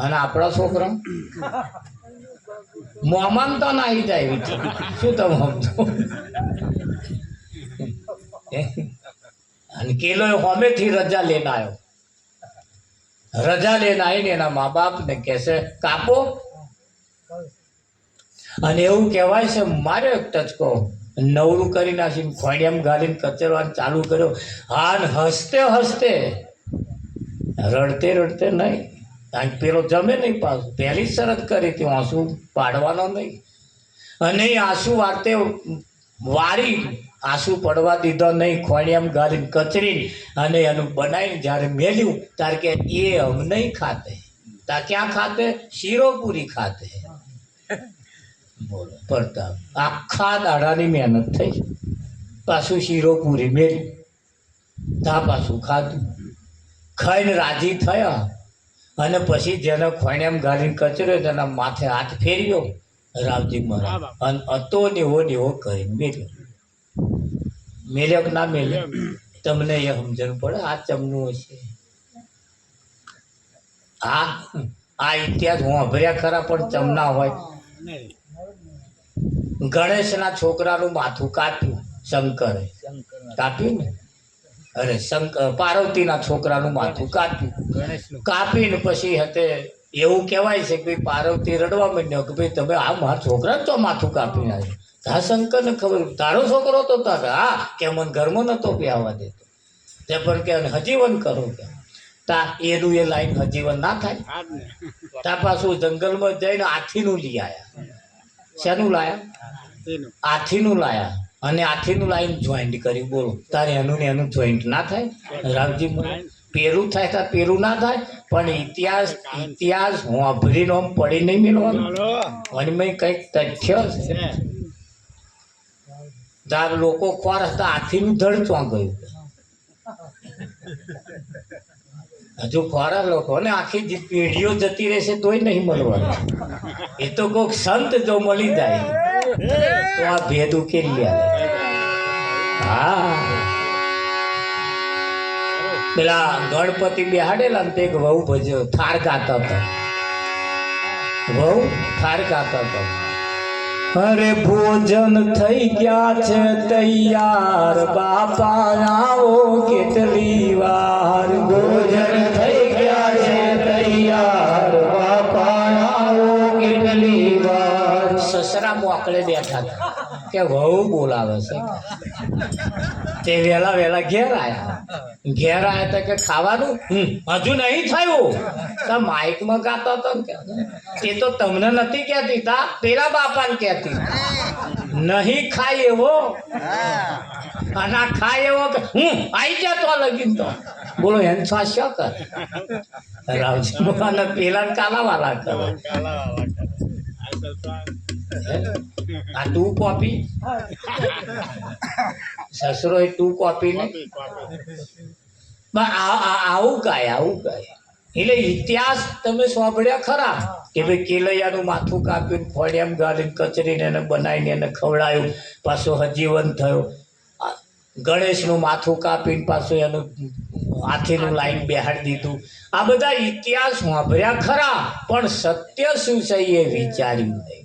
અને આપણા છોકરા મોમાન તો નાહી જાય વિચાર. શું તમે સમજો? અને કેલો હોમેથી રજા લઈને આવ્યો. રજા લઈને આવીને એના મા બાપને કહેશે કાપો. અને એવું કહેવાય છે મારે એક ટચકો નવરું કરી નાખીને ખોડિયામ ગાલીને કચરવાનું ચાલુ કર્યો. હા, ને હસતે હસતે, રડતે રડતે નહીં. કારણ કે પેલો જમે નહીં પાછું. પહેલી શરત કરી હતી આંસુ પાડવાનો નહીં. અને આંસુ વારતે વારી આંસુ પડવા દીધો નહીં. ખોડિયામ ગાલીને કચરીને અને એનું બનાવીને જ્યારે મેલ્યું ત્યારે કે એ હમ નહીં ખાતે. તા ક્યાં ખાતે? શીરોપુરી ખાતે. બોલો પ્રતાપ, આખા દાડાની મહેનત થઈ, પાછું શીરોપુરી મેલ્યું, તા પાછું ખાધું. ખાઈને રાજી થયા અને પછી જેને ખોડિયામ ગાલીને કચર્યો તેના માથે હાથ ફેર્યો રાવજી મહારાજ અને અતો નેવો કરીને મેલ્યો. મેલ્યો કે ના મેલ્યો? તમને એ સમજણ પડે આ ચમનું હશે. આ ઇતિહાસ હું અભર્યા ખરા પણ ચમના હોય. ગણેશના છોકરાનું માથું કાપ્યું શંકરે. કાપ્યું ને? અરે શંકર પાર્વતીના છોકરાનું માથું કાપ્યું. કાપીને પછી હતે એવું કહેવાય છે કે ભાઈ પાર્વતી રડવા માંડ્યો કે ભાઈ તમે આ મારા છોકરાને તો માથું કાપી નાખ્યું. હા, શંકરને ખબર તારો છોકરો તો હા કે મને ઘરમાં નતો પ્યાવા દેતો. તે પણ કે હજીવન કરો કે તા એનું એ લાઈન હજીવન ના થાય. તા પાછું જંગલમાં જઈને હાથીનું લઈ આવ્યા. શેનું લાયા? હાથીનું લાયા. અને હાથીનું લાઈન જોઈન્ટ કર્યું. બોલો તારે એનું ને એનું જોઈન્ટ ના થાય? રામજી પેલું થાય તા પેલું ના થાય. પણ ઇતિહાસ હું અભરીનો આમ પડી નહીં મેળવાનું. અને મેં કંઈક તથ્ય છે. તાર લોકો ખોર હતા, હાથીનું ધડ ચોં ગયું. હજુ ખોરા લોકો ને આખી પેઢીઓ જતી રહેશે તોય નહીં મળવાનું. એ તો કોઈક સંત જો મળી જાય તો આ ભેદ ઉકેલી આવે. હા, પેલા ગણપતિ બેહાડેલા ને તે વહુ ભજ્યો થાર ગાતા હતા. વહુ થાર ગાતા હતા. અરે ભોજન થઈ ગયા છે તૈયાર, બાપા આવો કેટલી વાર. ભોજન થઈ ગયા છે તૈયાર, બાપા આવો કેટલી વાર. સસરા મોકળે બેઠા હતા કે વહુ બોલાવે છે. તે વહેલા ઘેર આવ્યા હતા કે ખાવાનું હજુ નહીં થયું. તા માઇકમાં ગાતા હતો ને એ તો તમને નથી કહેતી, તા પેલા બાપાને કહેતી નહીં ખાય એવો અને ખાય એવો કે આવી જતો લગીન તો. બોલો એમ શ્વાસ શું કર રાવજી અને પેલા કાલાવાલા કરે. આ તું કોપી સસરો એ તું કોપી ને આવું ગાય. એટલે ઇતિહાસ તમે સાંભળ્યા ખરા કે ભાઈ કેલૈયાનું માથું કાપ્યું, ખોડિયામ ગાલીને કચરીને એને બનાવીને એને ખવડાયું, પાછો હજીવન થયો. ગણેશનું માથું કાપીને પાછું એનું હાથીનું લાઈન બેહાડી દીધું. આ બધા ઇતિહાસ સાંભળ્યા ખરા પણ સત્ય શું છે એ વિચાર્યું નહીં.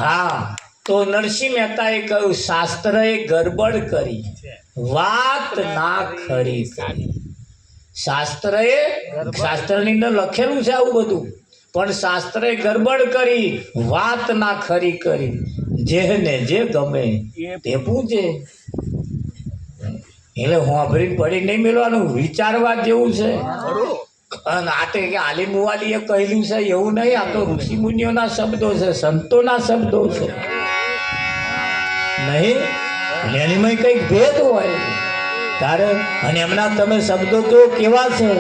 હા, તો નરસિંહ મહેતાએ કહ્યું શાસ્ત્રએ ગરબડ કરી, વાત ના ખરી કરી. શાસ્ત્રની અંદર લખેલું છે આવું બધું, પણ શાસ્ત્રએ ગરબડ કરી, વાત ના ખરી કરી. જેને જે ગમે તે પૂજે. એટલે હોંભરીને પડી નહીં મેળવાનું, વિચારવા જેવું છે. અને આ તો કે આલી મુવાલીએ કહેલું છે એવું નહીં. આ તો ઋષિ મુનિઓના શબ્દો છે, સંતોના શબ્દો છે નહીં. એનીમાં કંઈક ભેદ હોય તારે. અને એમના તમે શબ્દો તો કેવા છે?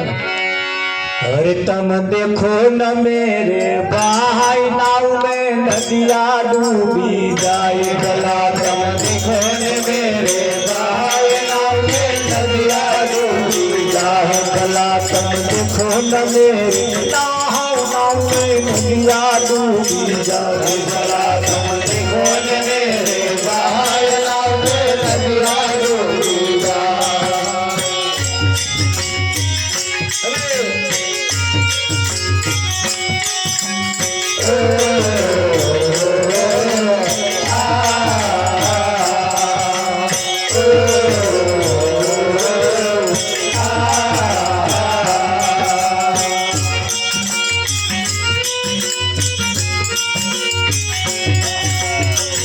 અરે તમ દેખો ન મેરે ભાઈ નાવ में नदिया डूबी जाए गला. तम देखो न मेरे भाई नाव में नदिया डूबी जाए गला. तम देखो न मेरे नाव में नदिया डूबी जाए भला तुम देखो न मेरे भाई नाव में नदिया डूबी जाए।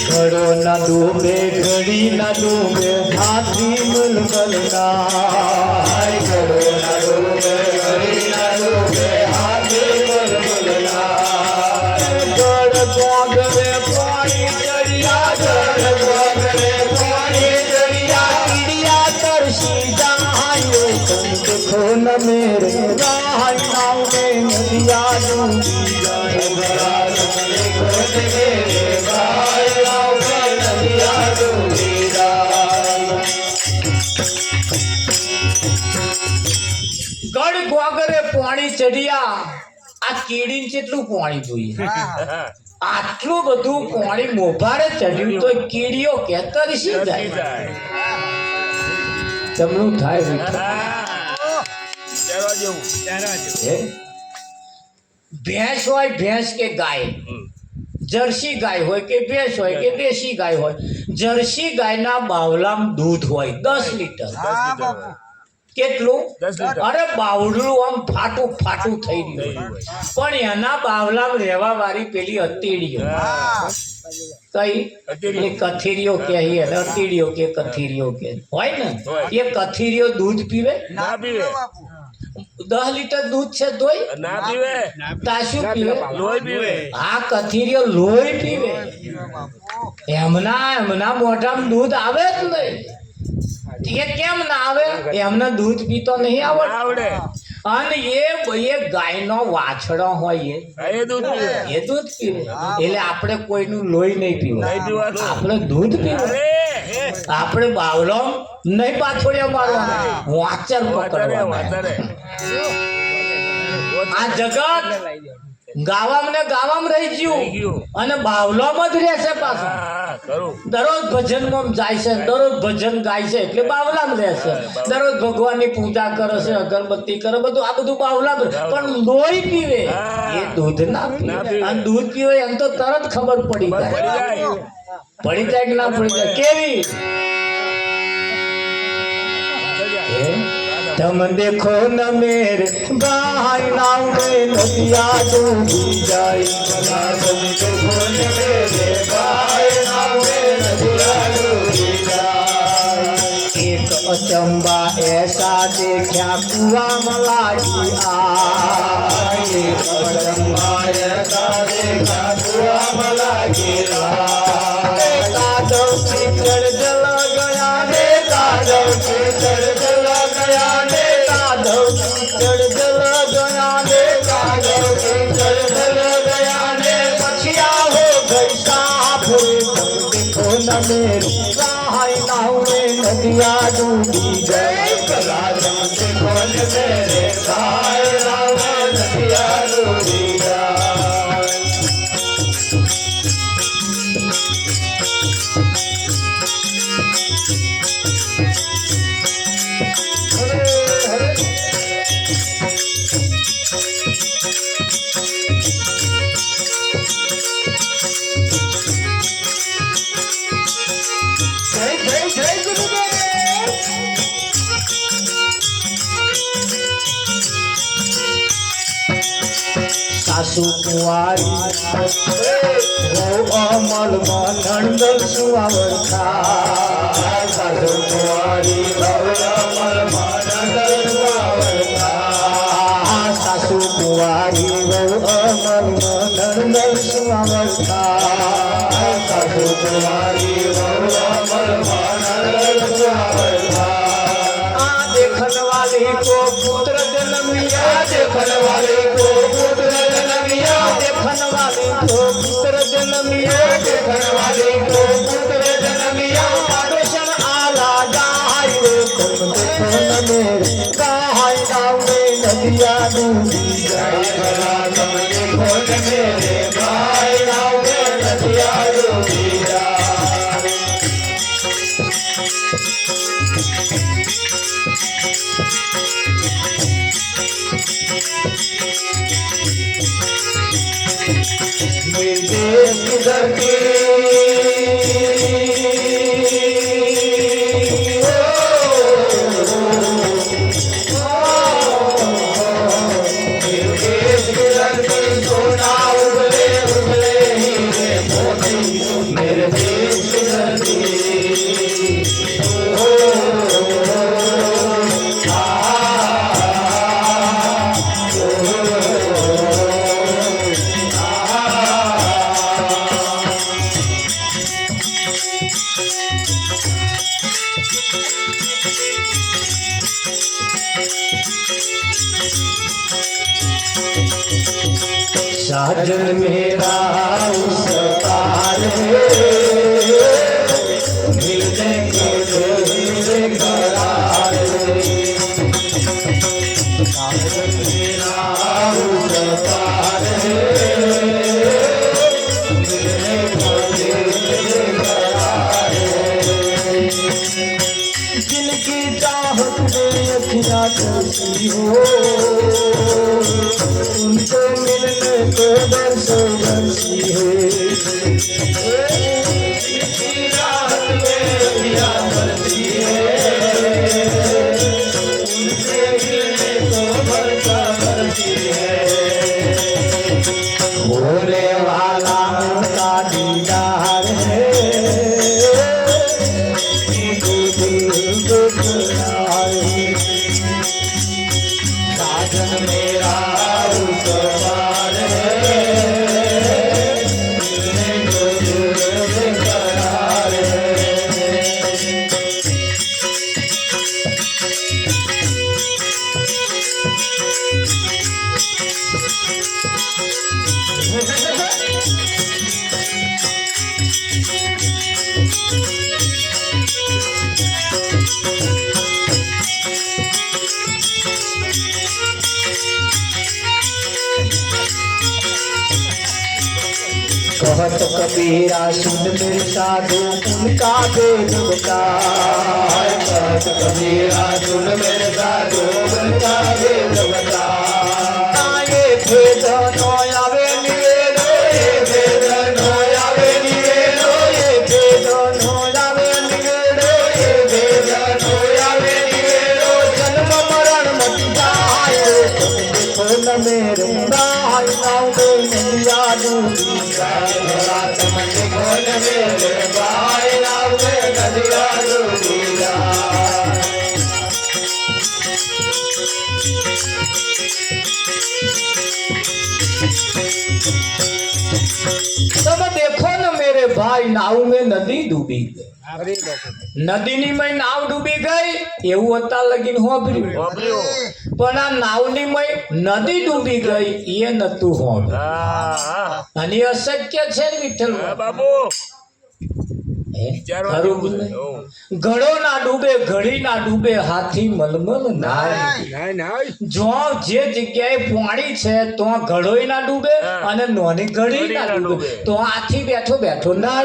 घड़ो न डूबे घड़ी न डूबे हाथी मुलगल नाय। घड़ो न डूबे घड़ी न डूबे हाथी मुलगल नाय। गड़ गोगरे पानी चढ़िया गड़ गोगरे पानी चढ़िया चिड़िया तरसी जाए तुम देखो न मेरे राह नाव में नदिया डूबी जाए भला तुम देखो न मेरे भाई नाव में नदिया डूबी जाए। गड़ गोगरे पाणी चढ़िया આ કીડીને કેટલું પાણી જોઈએ આટલું બધું પાણી મોભારે ચડ્યું તો કીડીઓ કે તરસી જાય જમણું થાય ભેંસ હોય ભેંસ કે ગાય જર્સી ગાય હોય કે ભેંસ હોય કે દેશી ગાય હોય જર્સી ગાયના બાવલામાં दूध હોય 10 લીટર કેટલું 10 લીટર અરે બાવડું આમ ફાટું ફાટું થઈ રહ્યું પણ એના બાવલામાં રહેવા વાળી પેલી અતીડીઓ કઈ એ કથીરીઓ કે અતીડીઓ કે કથીરીઓ કે હોય ને એ કથીરીઓ दूध પીવે ના પીવે 10 લીટર दूध છે તોય ના પીવે તાશું પીવે લોહી પીવે આ કથીરીઓ લોહી પીવે એમના મોઢામાં दूध આવે જ નહીં ये केम ना आवे एमने दूध पीतो नहीं आवड़े अन ये गाय नो वाछड़ो होय ये दूध पीवे ये दूध पीवे એટલે આપણે કોઈનું લોહી નહીં પીવું આપણે दूध પીવું આપણે બાવલો નહીં પાછોડ્યા મારવાનો વાચર પકડવાનો આ જગત ગાવામાં રહી ગયું અને બાવલોમાં જ રહેશે પાછું દરરોજ ભજનમાં જાય છે દરરોજ ભજન ગાય છે એટલે બાવલામાં રહેશે દરરોજ ભગવાનની પૂજા કરે છે અગરબત્તી કરે બધું આ બધું બાવલામાં પણ લોહી પીવે એ दूध ના પીવે અને दूध પીવે એમ તો તરત ખબર પડી જાય કે ના પડી જાય કેવી तुम देखो न मेरे भाई नाव में नदिया डूबी जाए भला तुम देखो न मेरे भाई नाव में नदिया डूबी जाए। एक अचंबा ऐसा देखा कुआ मलाई आए एक अचंबा ऐसा देखा कुआ मलाई आए कादव कीचड़ जल गया रे कादव कीचड़ जल गया रे कादव कीचड़ जल गया रे कादव कीचड़ जल गया रे पछिया हो गई साफ देखो न मेरी राह नाव में नदिया डूबी जाए भला तुम देखो न मेरे राह नाव में नदिया डूबी जाए। सासु कुंवारी हो अमल नंदन सुआवर था सासु कुंवारी हो अमल नंदन सुआवर था सासु कुंवारी हो अमल नंदन सुआवर था सासु कुंवारी हो अमल नंदन सुआवर था। देखन वाले को पुत्र जन्मिया देखन वाले को पुत्र जन्मिया देखन वाले को पुत्र जन्मिया देखन वाले को पुत्र जन्मिया आदर्शन आला जाय तुम देखो न मेरे गाय नाव में नदिया डूबी जाए भला तुम देखो न मेरे साजन मेरा उस पार मिलने के लिए करार साजन मेरा उस पार मिलने के लिए करार जिनकी चाहत में अखियाँ तरसी हो उनको मिलने को बरसो बरसी है जिनकी रात में अखियाँ तरसी है उनसे मिलने को बरसा बरसी है होने वाला उनका दीदार है साजन मेरा उस पार मिलने को दिल करार कहत कबीरा सुन मेरे साधु उनका वेद बता कहत कबीरा सुन मेरे साधु उनका वेद बता ये भेद नो आवे निवेदो ये भेद नो आवे निवेदो ये भेद नो आवे निवेदो ये भेद नो आवे निवेदो जन्म मरण मत जाए देखो न मेरे राय नाव में नदिया डूबी रात मन खोल मेरे बाय नाव में नदिया डूबी तब देखो न मेरे भाई नाव में नदी डूबी गई નદીની મય નાવ ડૂબી ગઈ એવું હતા લગીન હોભર્યું પણ આ નાવની મય નદી ડૂબી ગઈ એ નતું હોભર્યું અને અશક્ય છે ને વિઠ્ઠલ બાબુ ઘડો ના ડૂબે ઘડી ના ડૂબે હાથી મલમલ નાય જો જે જગ્યાએ પાણી છે તો ઘડોય ના ડૂબે અને નોની ઘડી ના ડૂબે તો હાથી બેઠો બેઠો ના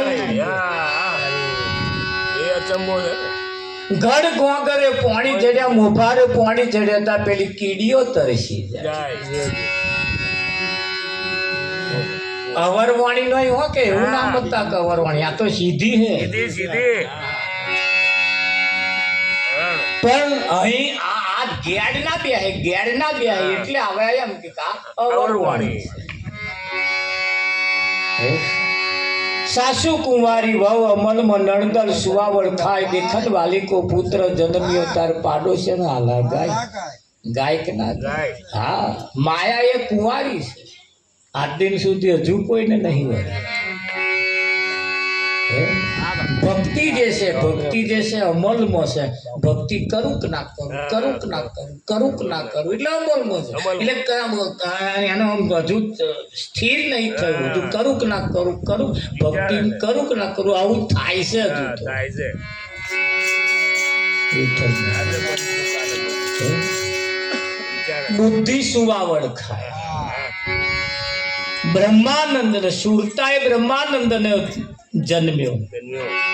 ગઢ ગોગરે પાણી જડ્યા મોભારે પાણી જડ્યા તા પેલી કીડીઓ તરસી જાય અવરવાણી નો હો કે એવું નામ બતા કે અવરવાણી આ તો સીધી હે પણ અહીં આ ગેડ ના બે એટલે હવે એમ કે અવરવાણી सासू कुंवारी वह अमल में नड़दल सुवावड़ खाए देखत वाली को पुत्र जन्मियो तार पाडोशन आला गाय गाय के ना हाँ माया ये कुंवारी से आज दिन सुधी हजू कोई ने नहीं हुआ भक्ति जैसे अमल में से भक्ति करूक ना करूं એટલે અમલ માં છે એટલે એનો બધું સ્થિર નહીં થયું બધું કरूक ના કરું ભક્તિ કरूक ના કરું આવું થાય છે હજુ થાય છે બુદ્ધિ સુવાવડ ખાય બ્રહ્માનંદ ને સુરતાએ બ્રહ્માનંદ ને જન્મ્યો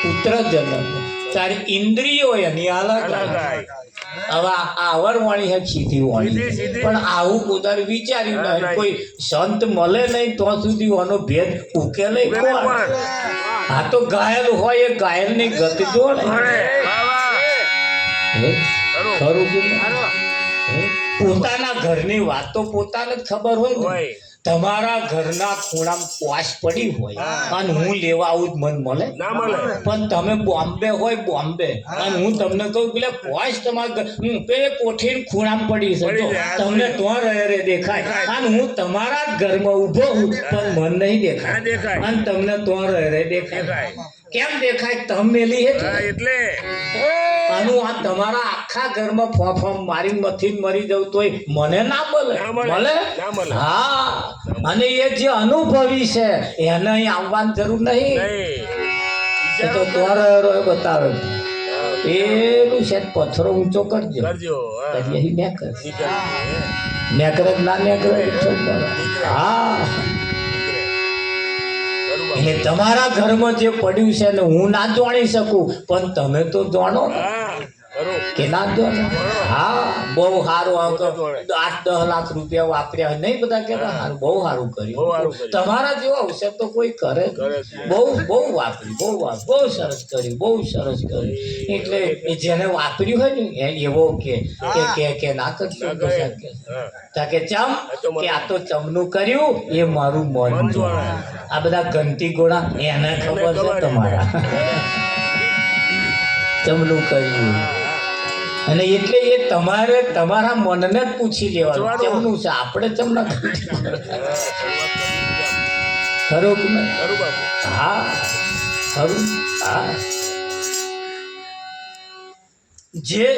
પુત્ર જન્મ તારી ઇન્દ્રિયો એની અલગ હવે આવરવાણી હે સીધી વાણી પણ આવું પોતાને વિચાર્યું નહીં કોઈ સંત મળે નહીં તો સુધી એનો ભેદ ઉકેલે કોણ આ તો ઘાયલ હોય એ ઘાયલ ની ગતિ જોડે પોતાના ઘરની વાત તો પોતાને જ ખબર હોય તમારા ઘરના ખૂણામાં પોશ પડી હોય અને હું લેવા આવું જ મન મળે પણ તમે બોમ્બે હોય બોમ્બે અને હું તમને કહું પેલા પોશ તમારા પેલે કોઠીની ખૂણામાં પડી છે તમને તો રહે દેખાય અને હું તમારા જ ઘરમાં ઊભો હું પણ મન નહીં દેખાય અને તમને તો રહે દેખાય કેમ દેખાય તમ મેલી હે હા, એટલે આનું આ તમારા આખા ઘરમાં ફોફમ મારી મથી મરી જવું તોય મને ના બોલે ના મળે. મળે ના મળે. હા અને એ જે અનુભવી છે એને અહીં આવવાની જરૂર નહીં નહીં એ તો તોરો બતાવે પેલું છે પથ્થરો ઊંચો કરજો કરજો હા. પછી અહીં નેકર નીકળે. નેકરે ના નેકરે હા નીકળે. ખરું બાપુ. એટલે તમારા ઘરમાં જે પડ્યું છે ને હું ના જાણી શકું પણ તમે તો જાણો ને હા, ખરું. કે ના જાણો હા બહુ સારું બહુ તો જાણે. 8-10 લાખ રૂપિયા વાપર્યા નહીં બધા કહેતા સારું બહુ સારું બહુ સારું કર્યું કર્યું. તમારા જેવા અવસર તો કોઈ કરે જ કરે જ નહીં. નહીં. બહુ બહુ વાપર્યું બહુ સરસ કર્યું બહુ સરસ કર્યું એટલે એ જેને વાપર્યું હોય ને એવો કે ના કરશો ના કરે. બધા કે હા. તા કે ચમ તો મારું. કે આ તો ચમનું કર્યું એ મારું મન મન જોડે. જોડે. આ બધા ઘંટી ગોળા એને ખબર છે ખબર. તમારા ચમનું કર્યું અને એટલે એ તમારે તમારા મનને જ પૂછી લેવાનું પૂછવાનું. ચમનું છે આપણે ચમના ઘંટી ગોળા. હા, શરૂઆત કરવી છે આમ. ખરું કે નહીં? ખરું બાપુ. હા ખરું હા જે